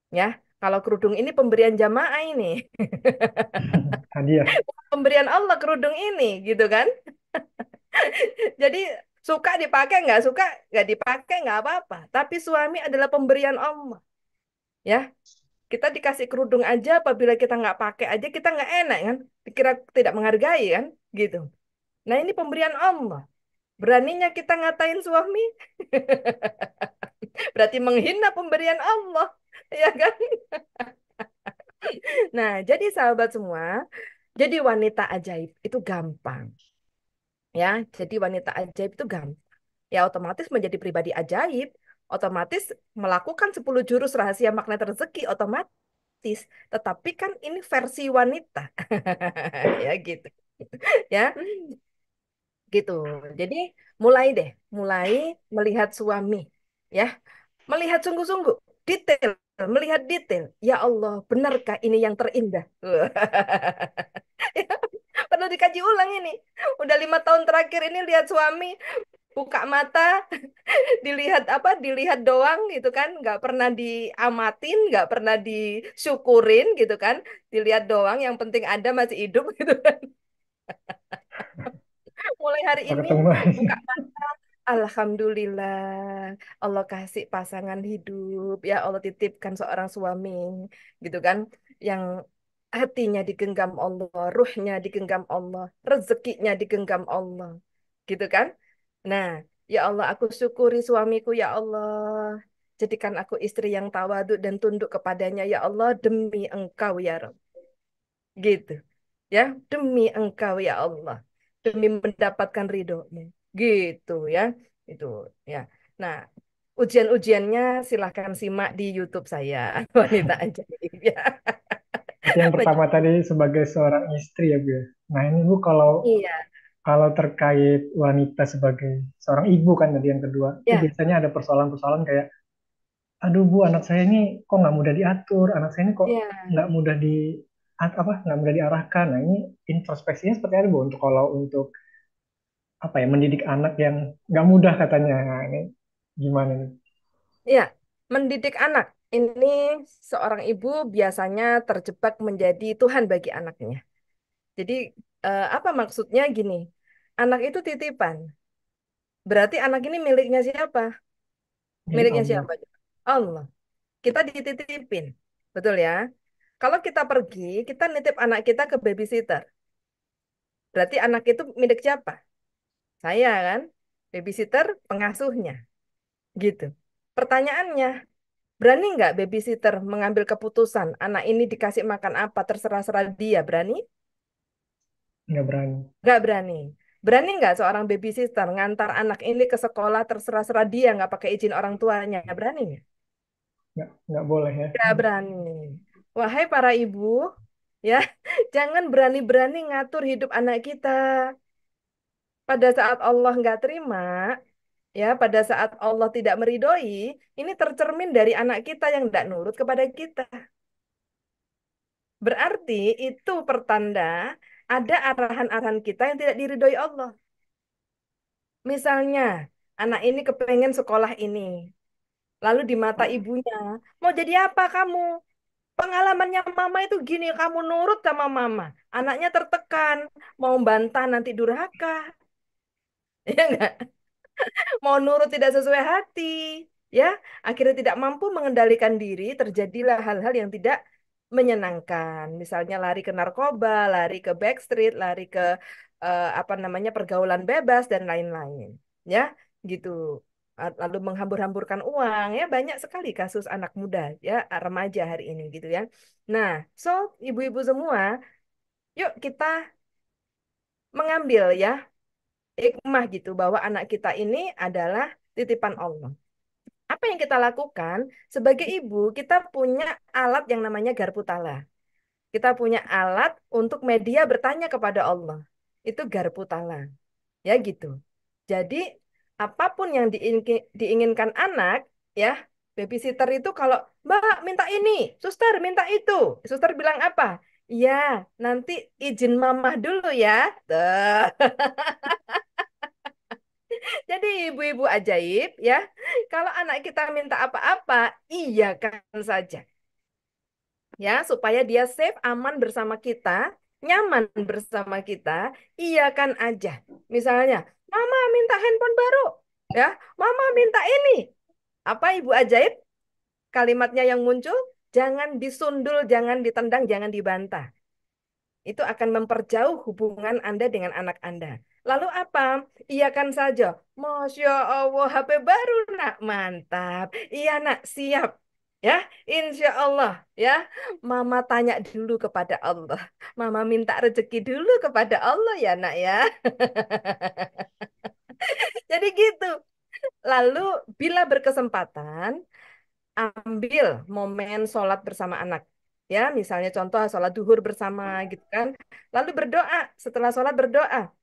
Ya, kalau kerudung ini pemberian jamaah ini. Hadiah. Pemberian Allah kerudung ini, gitu kan? Jadi suka dipakai nggak dipakai nggak apa-apa. Tapi suami adalah pemberian Allah. Ya, kita dikasih kerudung aja, apabila kita nggak pakai aja kita nggak enak kan? Dikira tidak menghargai kan? Gitu. Nah ini pemberian Allah. Beraninya kita ngatain suami, berarti menghina pemberian Allah, ya kan? Nah, jadi sahabat semua, jadi wanita ajaib itu gampang. Ya, jadi wanita ajaib itu gampang. Ya, otomatis menjadi pribadi ajaib, otomatis melakukan 10 jurus rahasia magnet rezeki, otomatis. Tetapi kan ini versi wanita. Ya, gitu. Ya, gitu. Jadi mulai melihat suami. Ya, melihat sungguh-sungguh, detail, melihat detail. Ya Allah, benarkah ini yang terindah? Perlu dikaji ulang ini. Udah 5 tahun terakhir ini lihat suami buka mata, dilihat apa? Dilihat doang gitu kan, nggak pernah diamatin, nggak pernah disyukurin gitu kan. Dilihat doang, yang penting ada masih hidup gitu kan. Mulai hari Sampai ini ketemu lagi. buka mata, Alhamdulillah, Allah kasih pasangan hidup, ya Allah titipkan seorang suami, gitu kan, yang hatinya digenggam Allah, ruhnya digenggam Allah, rezekinya digenggam Allah, gitu kan. Nah, ya Allah, aku syukuri suamiku, ya Allah. Jadikan aku istri yang tawadu dan tunduk kepadanya, ya Allah, demi Engkau, ya Rabb. Gitu. Ya, demi Engkau, ya Allah. Demi mendapatkan ridhomu. Gitu, ya. Itu, ya. Nah, ujian-ujiannya silahkan simak di YouTube saya, Wanita Ajaib, ya. Berarti yang pertama tadi sebagai seorang istri ya Bu ya. Nah ini Bu kalau Iya, kalau terkait wanita sebagai seorang ibu kan tadi yang kedua, itu ya, biasanya ada persoalan-persoalan kayak, aduh Bu anak saya ini kok nggak mudah diatur, anak saya ini kok ya. nggak mudah di nggak mudah diarahkan. Nah ini introspeksinya seperti apa Bu untuk kalau untuk apa ya mendidik anak yang nggak mudah katanya. Nah, ini gimana nih? Ya, mendidik anak. Ini seorang ibu biasanya terjebak menjadi Tuhan bagi anaknya. Jadi, apa maksudnya gini? Anak itu titipan. Berarti anak ini miliknya siapa? Milik Miliknya Allah. siapa? Allah. Kita dititipin. Betul ya? Kalau kita pergi, kita nitip anak kita ke babysitter. Berarti anak itu milik siapa? Saya kan? Babysitter pengasuhnya. Gitu. Pertanyaannya, berani nggak babysitter mengambil keputusan anak ini dikasih makan apa terserah-serah dia? Berani? Nggak berani. Nggak berani. Berani nggak seorang babysitter ngantar anak ini ke sekolah terserah-serah dia nggak pakai izin orang tuanya? Berani nggak? Nggak boleh ya. Nggak berani. Wahai para ibu, ya, jangan berani-berani ngatur hidup anak kita. Pada saat Allah nggak terima, ya, pada saat Allah tidak meridhoi, ini tercermin dari anak kita yang tidak nurut kepada kita. Berarti itu pertanda ada arahan-arahan kita yang tidak diridhoi Allah. Misalnya, anak ini kepengen sekolah ini. Lalu di mata ibunya, mau jadi apa kamu? Pengalamannya mama itu gini, kamu nurut sama mama. Anaknya tertekan, mau bantah nanti durhaka. Ya enggak? Mau nurut tidak sesuai hati. Ya, akhirnya tidak mampu mengendalikan diri, terjadilah hal-hal yang tidak menyenangkan. Misalnya lari ke narkoba, lari ke backstreet, lari ke apa namanya pergaulan bebas dan lain-lain. Ya, gitu. Lalu menghambur-hamburkan uang, ya banyak sekali kasus anak muda, ya remaja hari ini gitu ya. Nah, so ibu-ibu semua, yuk kita mengambil ya hikmah gitu bahwa anak kita ini adalah titipan Allah. Apa yang kita lakukan sebagai ibu, kita punya alat yang namanya garpu tala. Kita punya alat untuk media bertanya kepada Allah. Itu garpu tala. Ya gitu. Jadi apapun yang diinginkan anak, ya, babysitter itu kalau Mbak minta ini, suster minta itu. Suster bilang apa? Iya, nanti izin mamah dulu ya. Tuh. Jadi ibu-ibu ajaib ya, kalau anak kita minta apa-apa, iya kan saja. Ya, supaya dia safe, aman bersama kita, nyaman bersama kita, iya kan aja. Misalnya, Mama minta handphone baru. Ya, Mama minta ini. Apa ibu ajaib? Kalimatnya yang muncul, jangan disundul, jangan ditendang, jangan dibantah. Itu akan memperjauh hubungan Anda dengan anak Anda. Lalu apa? Iya kan saja. Masya Allah, HP baru nak. Mantap. Iya nak, siap. Ya, insya Allah. Ya, Mama tanya dulu kepada Allah. Mama minta rezeki dulu kepada Allah ya nak ya. Jadi gitu. Lalu bila berkesempatan, ambil momen sholat bersama anak. Ya, misalnya contoh sholat duhur bersama gitu kan. Lalu berdoa, setelah sholat berdoa.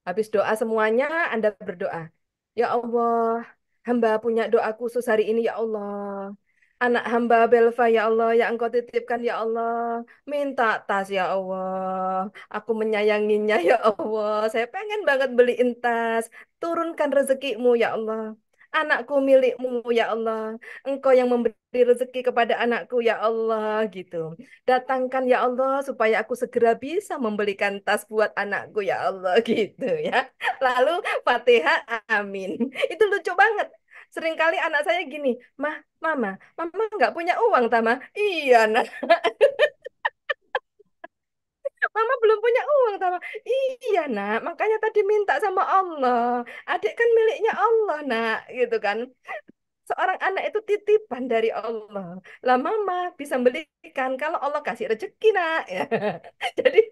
Habis doa semuanya, Anda berdoa. Ya Allah, hamba punya doa khusus hari ini ya Allah. Anak hamba Belva ya Allah, yang Engkau titipkan ya Allah. Minta tas ya Allah. Aku menyayanginya ya Allah. Saya pengen banget beliin tas. Turunkan rezekimu ya Allah. Anakku milikmu ya Allah. Engkau yang memberi rezeki kepada anakku ya Allah gitu. Datangkan ya Allah supaya aku segera bisa membelikan tas buat anakku ya Allah gitu ya. Lalu Fatihah amin. Itu lucu banget. Seringkali anak saya gini, Mah, Mama nggak punya uang, Tama. Iya, nah. Mama belum punya uang, Tama. Iya, nak. Makanya tadi minta sama Allah. Adik kan miliknya Allah, nak. Gitu kan. Seorang anak itu titipan dari Allah. Lah mama bisa belikan kalau Allah kasih rezeki, nak. Ya. Jadi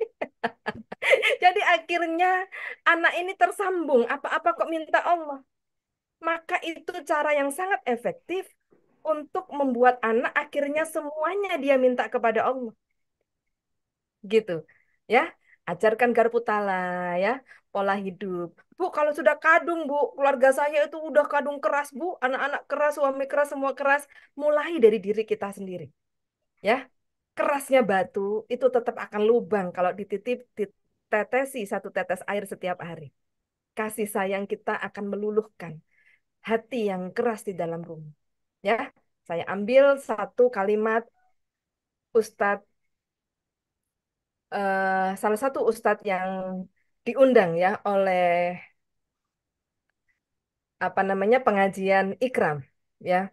jadi akhirnya anak ini tersambung. Apa-apa kok minta Allah. Maka itu cara yang sangat efektif untuk membuat anak akhirnya semuanya dia minta kepada Allah. Gitu. Ya, ajarkan garpu tala ya, pola hidup. Bu, kalau sudah kadung, Bu, keluarga saya itu udah kadung keras, Bu, anak-anak keras, suami keras, semua keras, mulai dari diri kita sendiri. Ya, kerasnya batu itu tetap akan lubang kalau ditetesi satu tetes air setiap hari. Kasih sayang kita akan meluluhkan hati yang keras di dalam rumah. Ya, saya ambil satu kalimat Ustadz, salah satu ustadz yang diundang ya oleh apa namanya pengajian Ikram ya,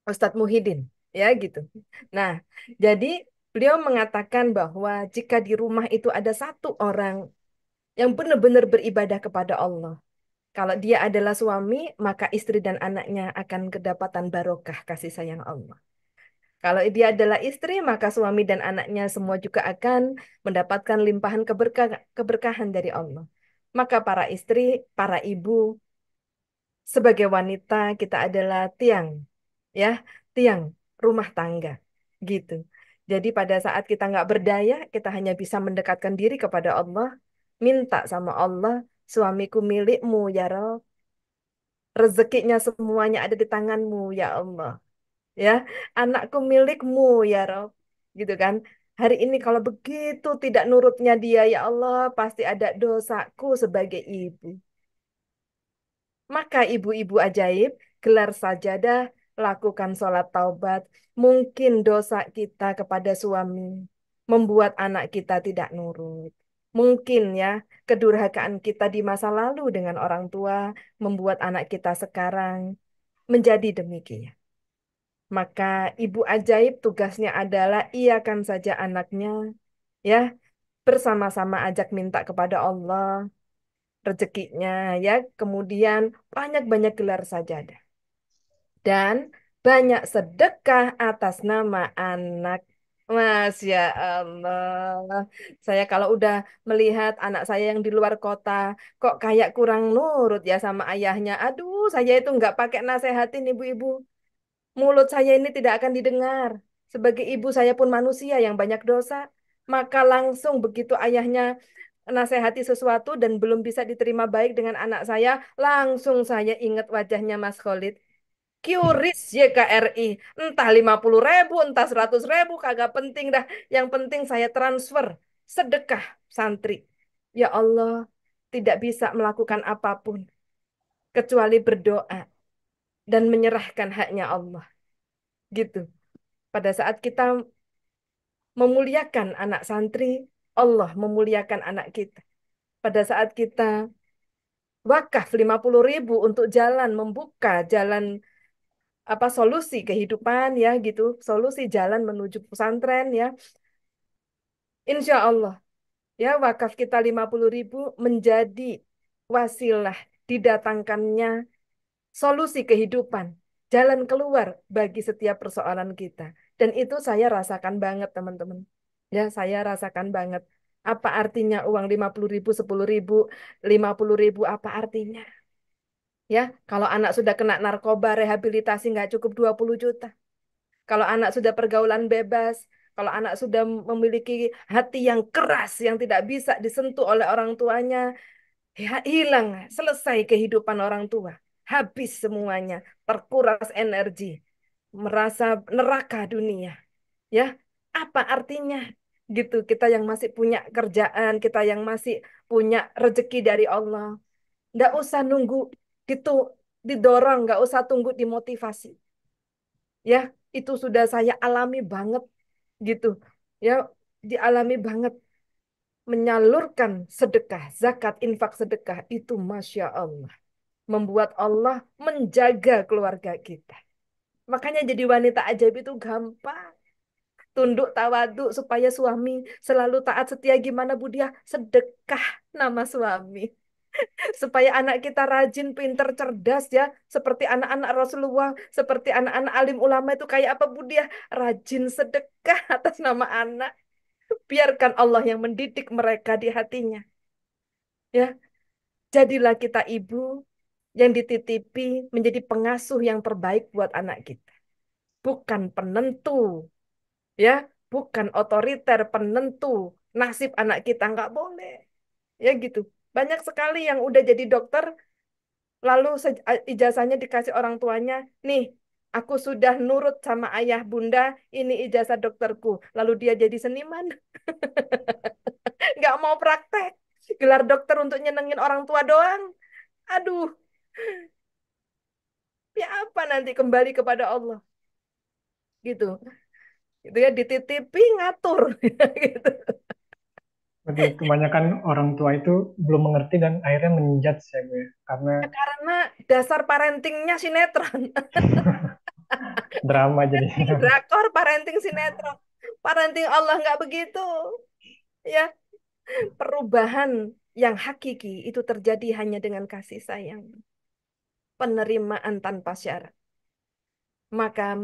Ustadz Muhyiddin ya gitu. Nah, jadi beliau mengatakan bahwa jika di rumah itu ada satu orang yang benar-benar beribadah kepada Allah, kalau dia adalah suami, maka istri dan anaknya akan kedapatan barokah kasih sayang Allah. Kalau dia adalah istri, maka suami dan anaknya semua juga akan mendapatkan limpahan keberkahan dari Allah. Maka para istri, para ibu, sebagai wanita kita adalah tiang, ya, tiang rumah tangga, gitu. Jadi pada saat kita nggak berdaya, kita hanya bisa mendekatkan diri kepada Allah, minta sama Allah, suamiku milikmu ya Rob, rezekinya semuanya ada di tanganmu ya Allah, ya, anakku milikmu ya Rob, gitu kan. Hari ini kalau begitu tidak nurutnya dia ya Allah, pasti ada dosaku sebagai ibu. Maka ibu-ibu ajaib, gelar sajadah, lakukan sholat taubat. Mungkin dosa kita kepada suami membuat anak kita tidak nurut. Mungkin ya, kedurhakaan kita di masa lalu dengan orang tua membuat anak kita sekarang menjadi demikian. Maka ibu ajaib tugasnya adalah iakan saja anaknya, ya, bersama-sama ajak minta kepada Allah rezekinya ya, kemudian banyak-banyak gelar sajadah dan banyak sedekah atas nama anak. Masya Allah. Saya kalau udah melihat anak saya yang di luar kota, kok kayak kurang nurut ya sama ayahnya. Aduh, saya itu nggak pakai nasehatin ibu-ibu. Mulut saya ini tidak akan didengar. Sebagai ibu saya pun manusia yang banyak dosa. Maka langsung begitu ayahnya nasihati sesuatu dan belum bisa diterima baik dengan anak saya, langsung saya ingat wajahnya Mas Khalid. Qris YKRI, entah 50.000, entah 100.000, kagak penting dah. Yang penting saya transfer sedekah santri. Ya Allah, tidak bisa melakukan apapun kecuali berdoa dan menyerahkan haknya Allah. Gitu. Pada saat kita memuliakan anak santri, Allah memuliakan anak kita. Pada saat kita wakaf 50.000 untuk jalan membuka jalan apa solusi kehidupan ya gitu, solusi jalan menuju pesantren ya. Insya Allah ya wakaf kita 50.000 menjadi wasilah didatangkannya solusi kehidupan, jalan keluar bagi setiap persoalan kita. Dan itu saya rasakan banget teman-teman. Ya, saya rasakan banget. Apa artinya uang 50.000, 10.000, 50.000, apa artinya? Ya, kalau anak sudah kena narkoba, rehabilitasi nggak cukup 20 juta. Kalau anak sudah pergaulan bebas, kalau anak sudah memiliki hati yang keras, yang tidak bisa disentuh oleh orang tuanya, ya hilang, selesai kehidupan orang tua. Habis semuanya, terkuras energi, merasa neraka dunia. Ya, apa artinya? Gitu, kita yang masih punya kerjaan, kita yang masih punya rezeki dari Allah. Nggak usah nunggu gitu didorong, nggak usah tunggu dimotivasi. Ya, itu sudah saya alami banget gitu. Ya, dialami banget menyalurkan sedekah, zakat, infak sedekah itu Masya Allah. Membuat Allah menjaga keluarga kita. Makanya jadi wanita ajaib itu gampang. Tunduk tawaduk supaya suami selalu taat setia gimana Bu Dia? Sedekah nama suami. Supaya anak kita rajin, pinter, cerdas ya. Seperti anak-anak Rasulullah, seperti anak-anak alim ulama itu kayak apa Bu Dia? Rajin sedekah atas nama anak. Biarkan Allah yang mendidik mereka di hatinya. Ya, jadilah kita ibu yang dititipi menjadi pengasuh yang terbaik buat anak kita. Bukan penentu, ya, bukan otoriter penentu nasib anak kita nggak boleh, ya gitu. Banyak sekali yang udah jadi dokter, lalu ijazahnya dikasih orang tuanya, nih, aku sudah nurut sama ayah bunda, ini ijazah dokterku. Lalu dia jadi seniman, nggak mau praktek, gelar dokter untuk nyenengin orang tua doang. Aduh, ya apa nanti kembali kepada Allah gitu. Gitu ya dititipi ngatur gitu. Berarti kebanyakan orang tua itu belum mengerti dan akhirnya menjudge ya Bu ya. Karena Ya, karena dasar parentingnya sinetron. drama jadinya. Drakor parenting sinetron. Parenting Allah nggak begitu. Ya, perubahan yang hakiki itu terjadi hanya dengan kasih sayang. Penerimaan tanpa syarat. Maka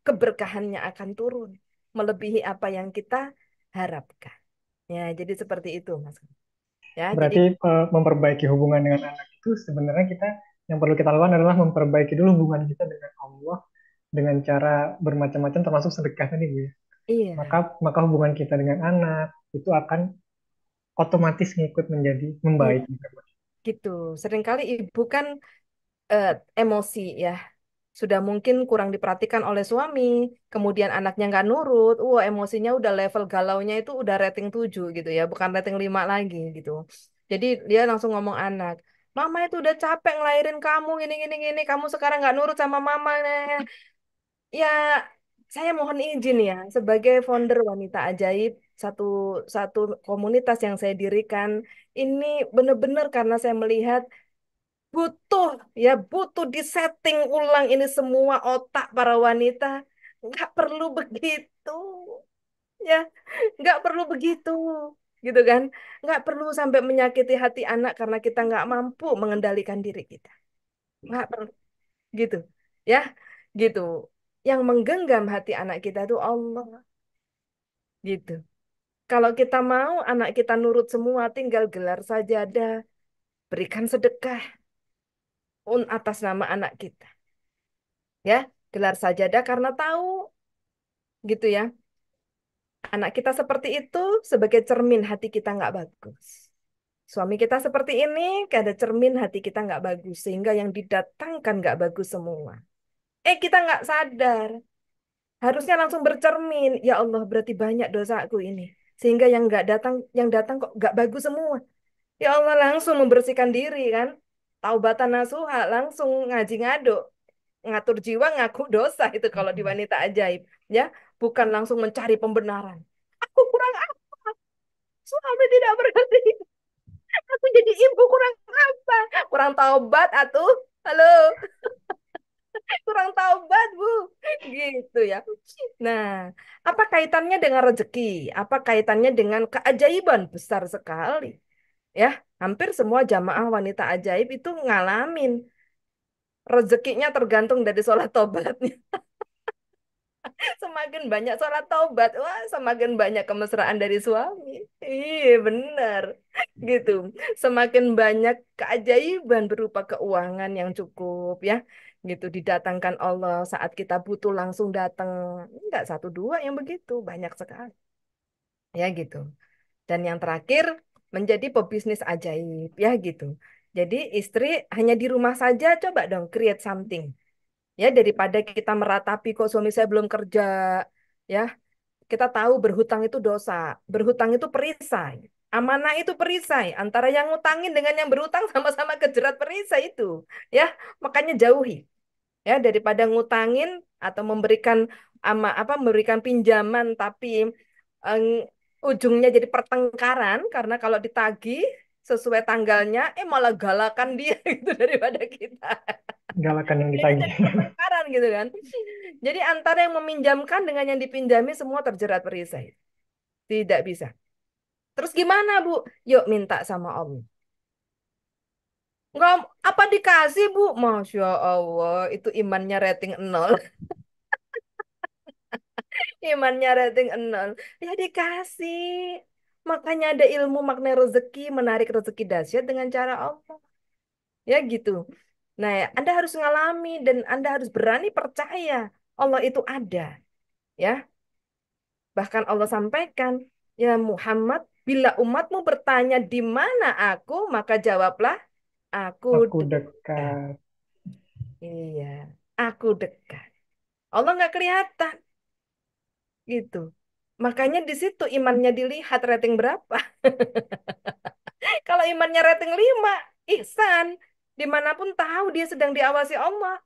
keberkahannya akan turun. Melebihi apa yang kita harapkan. Ya, jadi seperti itu, Mas. Ya, jadi Berarti memperbaiki hubungan dengan anak itu sebenarnya kita yang perlu kita lakukan adalah memperbaiki dulu hubungan kita dengan Allah dengan cara bermacam-macam termasuk sedekah tadi Bu ya. iya, Maka hubungan kita dengan anak itu akan otomatis ngikut menjadi iya, membaik juga, Bu. gitu. Seringkali ibu kan eh, emosi ya. Sudah mungkin kurang diperhatikan oleh suami, kemudian anaknya nggak nurut, emosinya udah level galaunya itu udah rating 7 gitu ya, bukan rating 5 lagi gitu. Jadi dia langsung ngomong anak, Mama itu udah capek ngelahirin kamu, gini, kamu sekarang nggak nurut sama Mama. Nah, ya, saya mohon izin ya, sebagai founder Wanita Ajaib, satu satu komunitas yang saya dirikan, ini benar-benar karena saya melihat butuh butuh disetting ulang ini semua otak para wanita. Nggak perlu begitu, ya, nggak perlu begitu, gitu kan? Nggak perlu sampai menyakiti hati anak karena kita nggak mampu mengendalikan diri kita. Nggak perlu, gitu, ya, gitu. Yang menggenggam hati anak kita itu Allah, gitu. Kalau kita mau anak kita nurut semua, tinggal gelar sajadah, berikan sedekah atas nama anak kita. Ya, gelar sajadah karena tahu gitu ya. Anak kita seperti itu sebagai cermin hati kita nggak bagus. Suami kita seperti ini, ada cermin hati kita nggak bagus. Sehingga yang didatangkan nggak bagus semua. Kita nggak sadar. Harusnya langsung bercermin. Ya Allah, berarti banyak dosaku ini. Sehingga yang datang kok nggak bagus semua. Ya Allah, langsung membersihkan diri kan. Taubatan nasuha, langsung ngaji ngaduk. Ngatur jiwa ngaku dosa itu kalau di wanita ajaib. Ya, bukan langsung mencari pembenaran. Aku kurang apa? Suami tidak berarti. Aku jadi ibu kurang apa? Kurang taubat atuh. Halo, kurang taubat, Bu. Gitu ya. Nah, apa kaitannya dengan rezeki? Apa kaitannya dengan keajaiban besar sekali? Ya, hampir semua jamaah wanita ajaib itu ngalamin rezekinya tergantung dari sholat tobatnya. Semakin banyak sholat taubat, wah semakin banyak kemesraan dari suami. Iya benar, gitu. Semakin banyak keajaiban berupa keuangan yang cukup ya, gitu didatangkan Allah saat kita butuh langsung datang. Enggak satu dua yang begitu, banyak sekali. Ya gitu. Dan yang terakhir menjadi pebisnis ajaib ya gitu. Jadi istri hanya di rumah saja, coba dong create something. Ya, daripada kita meratapi kok suami saya belum kerja, ya, kita tahu berhutang itu dosa, berhutang itu perisai. Amanah itu perisai. Antara yang ngutangin dengan yang berutang sama-sama kejerat perisai itu. Ya, makanya jauhi. Ya, daripada ngutangin atau memberikan memberikan pinjaman tapi eng, ujungnya jadi pertengkaran karena kalau ditagih sesuai tanggalnya malah galakan dia gitu daripada kita. Galakan yang Jadi ditagih. jadi pertengkaran gitu kan. Jadi antara yang meminjamkan dengan yang dipinjami semua terjerat perisai. Tidak bisa. Terus gimana, Bu? Yuk minta sama Allah. Enggak, apa dikasih, Bu? Masya Allah, itu imannya rating 0. Imannya rating 0. Ya dikasih. Makanya ada ilmu makna rezeki, menarik rezeki dahsyat dengan cara Allah. Ya gitu. Nah, ya, Anda harus ngalami dan Anda harus berani percaya Allah itu ada. Ya, bahkan Allah sampaikan, ya Muhammad, bila umatmu bertanya di mana aku, maka jawablah, aku Aku dekat. dekat. Iya, aku dekat. Allah nggak kelihatan gitu. Makanya di situ imannya dilihat rating berapa. Kalau imannya rating 5, ihsan. Dimanapun tahu dia sedang diawasi Allah.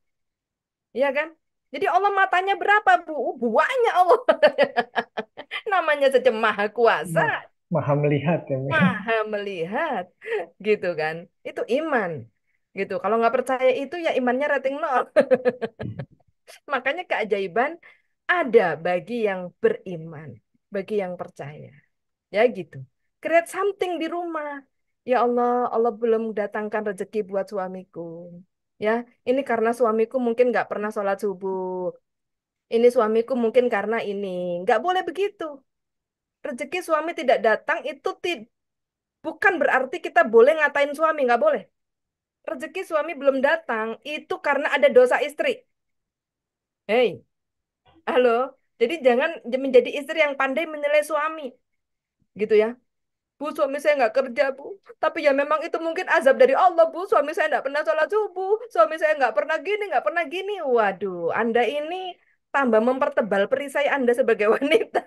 Ya kan? Jadi Allah matanya berapa, Bu? Banyak Allah. Namanya saja maha kuasa, Maha melihat ya, Bu. maha melihat. Gitu kan? Itu iman. Gitu. Kalau nggak percaya itu ya imannya rating 0. Makanya keajaiban ada bagi yang beriman, bagi yang percaya. Ya gitu. Create something di rumah. Ya Allah, Allah belum datangkan rezeki buat suamiku. Ya, ini karena suamiku mungkin nggak pernah sholat subuh. Ini suamiku mungkin karena ini. Nggak boleh begitu. Rezeki suami tidak datang itu bukan berarti kita boleh ngatain suami. Nggak boleh. Rezeki suami belum datang itu karena ada dosa istri. Hei, halo. Jadi jangan menjadi istri yang pandai menilai suami. Gitu ya. Bu, suami saya nggak kerja, Bu. Tapi ya memang itu mungkin azab dari Allah, Bu. Suami saya nggak pernah sholat subuh. Suami saya nggak pernah gini, nggak pernah gini. Waduh, Anda ini tambah mempertebal perisai Anda sebagai wanita.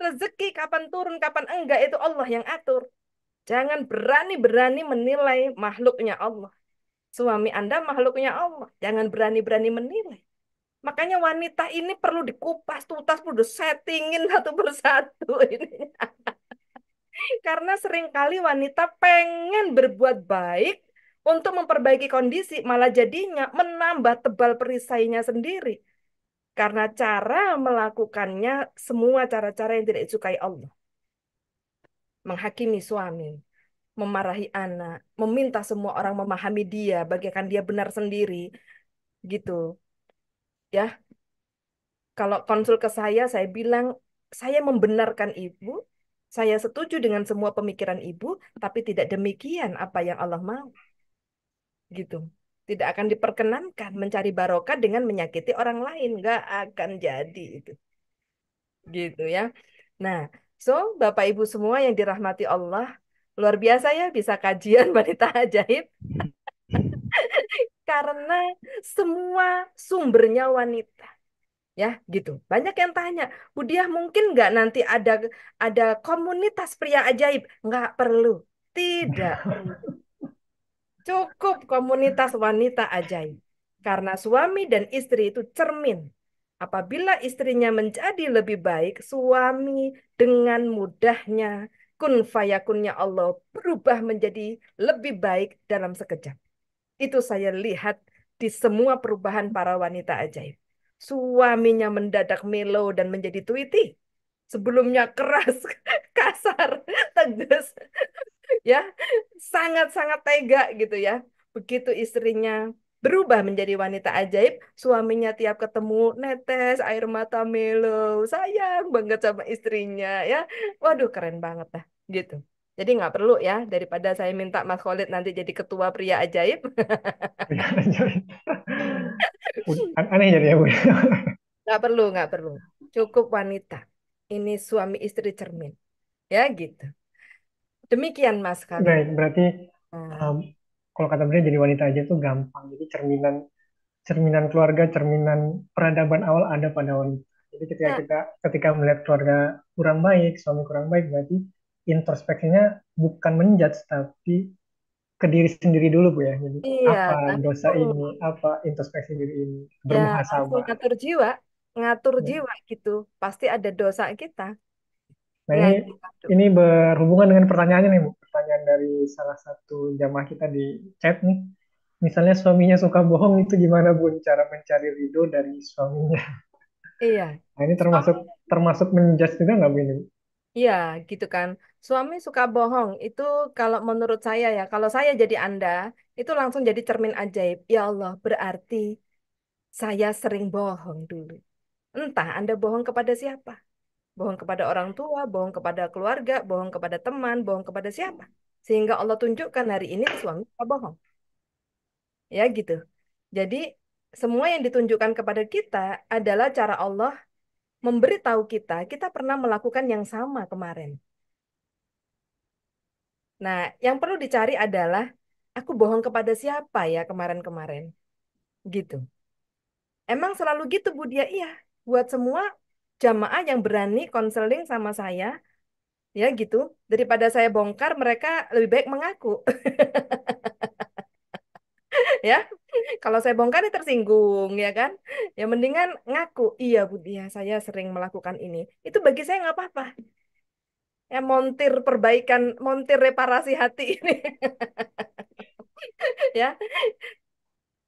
Rezeki kapan turun, kapan enggak, itu Allah yang atur. Jangan berani-berani menilai makhluknya Allah. Suami Anda makhluknya Allah. Jangan berani-berani menilai. Makanya wanita ini perlu dikupas tuntas, perlu disettingin satu persatu ini. Karena seringkali wanita pengen berbuat baik untuk memperbaiki kondisi, malah jadinya menambah tebal perisainya sendiri. Karena cara melakukannya semua cara-cara yang tidak disukai Allah. Menghakimi suami, memarahi anak, meminta semua orang memahami dia, bagaikan dia benar sendiri, gitu. Ya, kalau konsul ke saya bilang, saya membenarkan ibu, saya setuju dengan semua pemikiran ibu, tapi tidak demikian apa yang Allah mau. Gitu. Tidak akan diperkenankan mencari barokah dengan menyakiti orang lain. Nggak akan jadi itu. Gitu ya. Nah, so Bapak Ibu semua yang dirahmati Allah, luar biasa ya bisa kajian wanita ajaib karena semua sumbernya wanita. Ya, gitu. Banyak yang tanya, Bu Diah mungkin nggak nanti ada komunitas pria ajaib? Nggak perlu. Tidak perlu. Cukup komunitas wanita ajaib. Karena suami dan istri itu cermin. Apabila istrinya menjadi lebih baik, suami dengan mudahnya kun fayakunnya Allah berubah menjadi lebih baik dalam sekejap. Itu saya lihat di semua perubahan para wanita ajaib. Suaminya mendadak melo dan menjadi tweety. Sebelumnya keras, kasar, tegas, ya sangat-sangat tega gitu ya. Begitu istrinya berubah menjadi wanita ajaib, suaminya tiap ketemu netes air mata melo, sayang banget sama istrinya ya. Waduh keren banget dah gitu. Jadi nggak perlu ya daripada saya minta Mas Khalid nanti jadi ketua pria ajaib, Aneh jadi ya, Bu. nggak perlu, nggak perlu. Cukup wanita. Ini suami istri cermin, ya gitu. Demikian Mas Khalid. Baik, berarti Nah, um, kalau kata beliau jadi wanita aja tuh gampang. Jadi cerminan cerminan keluarga, cerminan peradaban awal ada pada wanita. Jadi ketika Ya, kita ketika melihat keluarga kurang baik, suami kurang baik, berarti introspeksinya bukan menjudge tapi ke diri sendiri dulu Bu ya. Jadi iya, apa dosa langsung. ini, apa introspeksi diri ini, Ya, langsung bermuhasabah. ngatur Ya. jiwa gitu. Pasti ada dosa kita. Nah Ya, ini gitu. ini berhubungan dengan pertanyaannya nih Bu. Pertanyaan dari salah satu jamaah kita di chat nih. Misalnya suaminya suka bohong itu gimana Bu cara mencari ridho dari suaminya? Iya. Nah ini Suami, termasuk termasuk menjudge juga nggak Bu ini Bu? iya gitu kan. Suami suka bohong. Itu kalau menurut saya ya, kalau saya jadi Anda, itu langsung jadi cermin ajaib. Ya Allah, berarti saya sering bohong dulu. Entah Anda bohong kepada siapa. Bohong kepada orang tua, bohong kepada keluarga, bohong kepada teman, bohong kepada siapa. Sehingga Allah tunjukkan hari ini suami suka bohong. Ya gitu. Jadi semua yang ditunjukkan kepada kita adalah cara Allah memberitahu kita, kita pernah melakukan yang sama kemarin. Nah, yang perlu dicari adalah aku bohong kepada siapa ya kemarin-kemarin. Gitu. Emang selalu gitu Bu Dia? Iya. Buat semua jamaah yang berani konseling sama saya, ya gitu. Daripada saya bongkar, mereka lebih baik mengaku, ya. Kalau saya bongkar dia tersinggung, ya kan? Ya mendingan ngaku, iya Bu Dia, saya sering melakukan ini. Itu bagi saya nggak apa-apa. Ya montir perbaikan, montir reparasi hati ini, ya.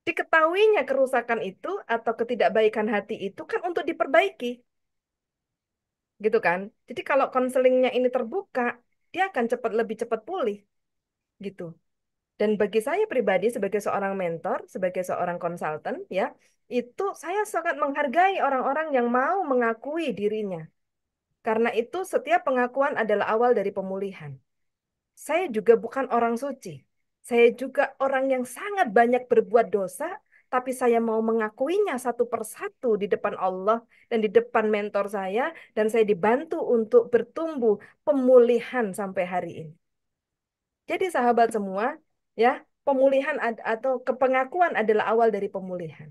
Diketahuinya kerusakan itu atau ketidakbaikan hati itu kan untuk diperbaiki, gitu kan? Jadi kalau konselingnya ini terbuka, dia akan lebih cepat pulih, gitu. Dan bagi saya pribadi sebagai seorang mentor, sebagai seorang konsultan, ya, itu saya sangat menghargai orang-orang yang mau mengakui dirinya. Karena itu setiap pengakuan adalah awal dari pemulihan. Saya juga bukan orang suci. Saya juga orang yang sangat banyak berbuat dosa, tapi saya mau mengakuinya satu persatu di depan Allah dan di depan mentor saya, dan saya dibantu untuk bertumbuh pemulihan sampai hari ini. Jadi sahabat semua, ya, pemulihan atau kepengakuan adalah awal dari pemulihan,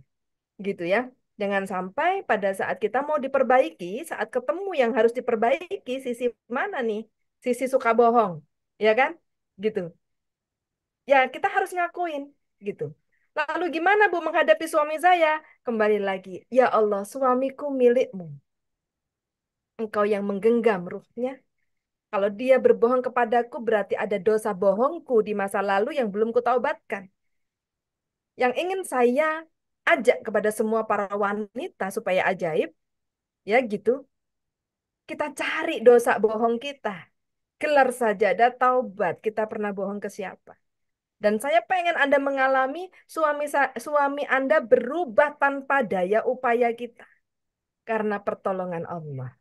gitu ya. Jangan sampai pada saat kita mau diperbaiki, saat ketemu yang harus diperbaiki, sisi mana nih? Sisi suka bohong, ya kan? Gitu. Ya, kita harus ngakuin, gitu. Lalu gimana Bu menghadapi suami saya? Kembali lagi, ya Allah, suamiku milikmu. Engkau yang menggenggam ruhnya. Kalau dia berbohong kepadaku, berarti ada dosa bohongku di masa lalu yang belum kutaubatkan. Yang ingin saya ajak kepada semua para wanita supaya ajaib, ya gitu. Kita cari dosa bohong kita. Gelar sajadah taubat. Kita pernah bohong ke siapa? Dan saya pengen Anda mengalami suami Anda berubah tanpa daya upaya kita. Karena pertolongan Allah.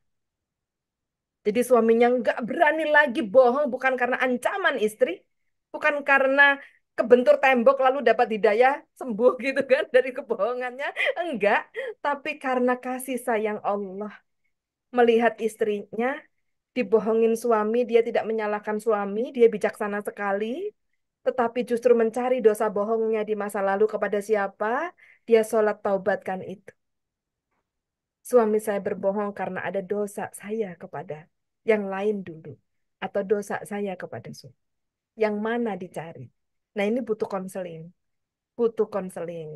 Jadi suaminya nggak berani lagi bohong bukan karena ancaman istri. Bukan karena kebentur tembok lalu dapat hidayah sembuh gitu kan dari kebohongannya. Enggak. Tapi karena kasih sayang Allah. Melihat istrinya dibohongin suami, dia tidak menyalahkan suami, dia bijaksana sekali, tetapi justru mencari dosa bohongnya di masa lalu kepada siapa, dia sholat taubatkan itu. Suami saya berbohong karena ada dosa saya kepada yang lain dulu, atau dosa saya kepada suami. Yang mana dicari? Nah ini butuh konseling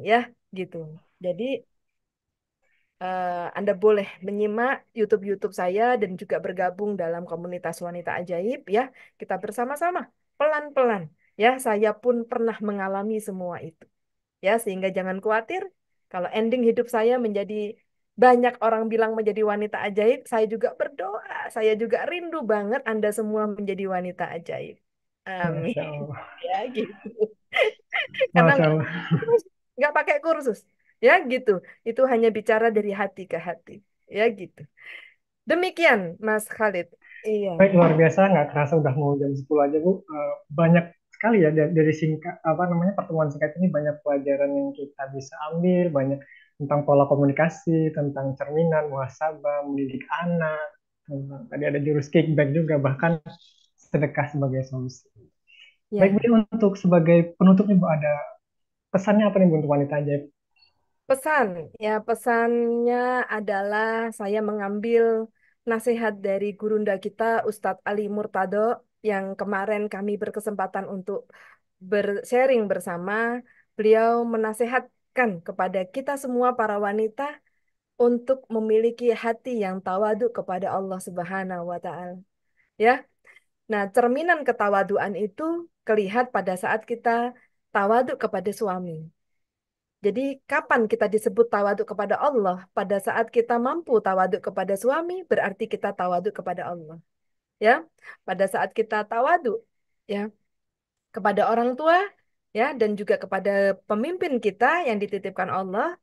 ya, gitu. Jadi Anda boleh menyimak YouTube-YouTube saya dan juga bergabung dalam komunitas wanita ajaib ya. Kita bersama-sama pelan-pelan ya. Saya pun pernah mengalami semua itu. Ya, sehingga jangan khawatir kalau ending hidup saya menjadi banyak orang bilang menjadi wanita ajaib, saya juga berdoa, saya juga rindu banget Anda semua menjadi wanita ajaib. Amin. Masya Allah. Ya gitu. Karena Masya Allah. nggak pakai kursus. Ya gitu. Itu hanya bicara dari hati ke hati. Ya gitu. Demikian Mas Khalid. Iya. Baik, luar biasa, nggak kerasa udah mau jam 10 aja, Bu. Banyak sekali ya dari singkat, apa namanya, pertemuan singkat ini banyak pelajaran yang kita bisa ambil, banyak tentang pola komunikasi, tentang cerminan, muhasabah, mendidik anak, tentang, tadi ada jurus kickback juga, bahkan sedekah sebagai solusi. Baik, Bu, Ya. untuk sebagai penutupnya, Bu, ada pesannya apa nih, Bu, untuk wanita aja? Pesan, ya pesannya adalah saya mengambil nasihat dari gurunda kita Ustadz Ali Murtado yang kemarin kami berkesempatan untuk sharing bersama. Beliau menasehatkan kepada kita semua para wanita untuk memiliki hati yang tawadu kepada Allah Subhanahu wa taala. Ya. Nah, cerminan ketawaduan itu kelihat pada saat kita tawadu kepada suami. Jadi, kapan kita disebut tawaduk kepada Allah? Pada saat kita mampu tawaduk kepada suami, berarti kita tawaduk kepada Allah. Ya, pada saat kita tawaduk, ya, kepada orang tua, ya, dan juga kepada pemimpin kita yang dititipkan Allah,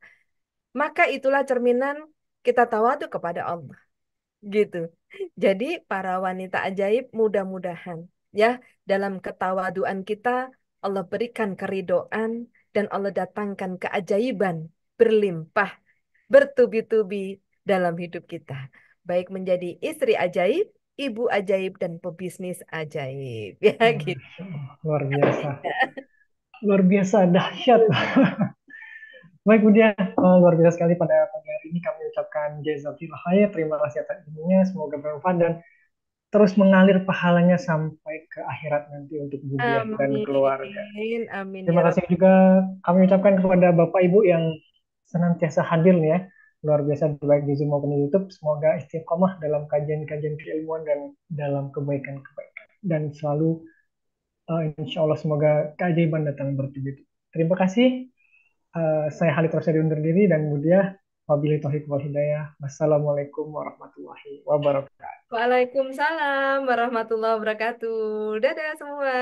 maka itulah cerminan kita tawaduk kepada Allah. Gitu. Jadi para wanita ajaib mudah-mudahan ya dalam ketawaduan kita Allah berikan keridoan dan Allah datangkan keajaiban berlimpah bertubi-tubi dalam hidup kita. Baik menjadi istri ajaib, ibu ajaib dan pebisnis ajaib. Ya gitu. Masya Allah, luar biasa. Luar biasa, dahsyat. Baik Budi, luar biasa sekali pada pagi hari ini kami ucapkan jazakallah khair. Terima kasih atas ilmunya, semoga bermanfaat dan terus mengalir pahalanya sampai ke akhirat nanti untuk Budiah dan keluarga. Amin. Amin ya Terima kasih Rabbal. juga kami ucapkan kepada Bapak Ibu yang senantiasa hadir nih ya. Luar biasa baik di Zoom maupun di YouTube. Semoga istiqomah dalam kajian-kajian keilmuan dan dalam kebaikan-kebaikan. Dan selalu insya Allah semoga keajaiban datang bertubi-tubi. Terima kasih. Saya Halid Rosyadi undur diri dan Budiah. Wabillahi taufiq wal hidayah. Wassalamualaikum warahmatullahi wabarakatuh. Waalaikumsalam warahmatullahi wabarakatuh. Dadah semua.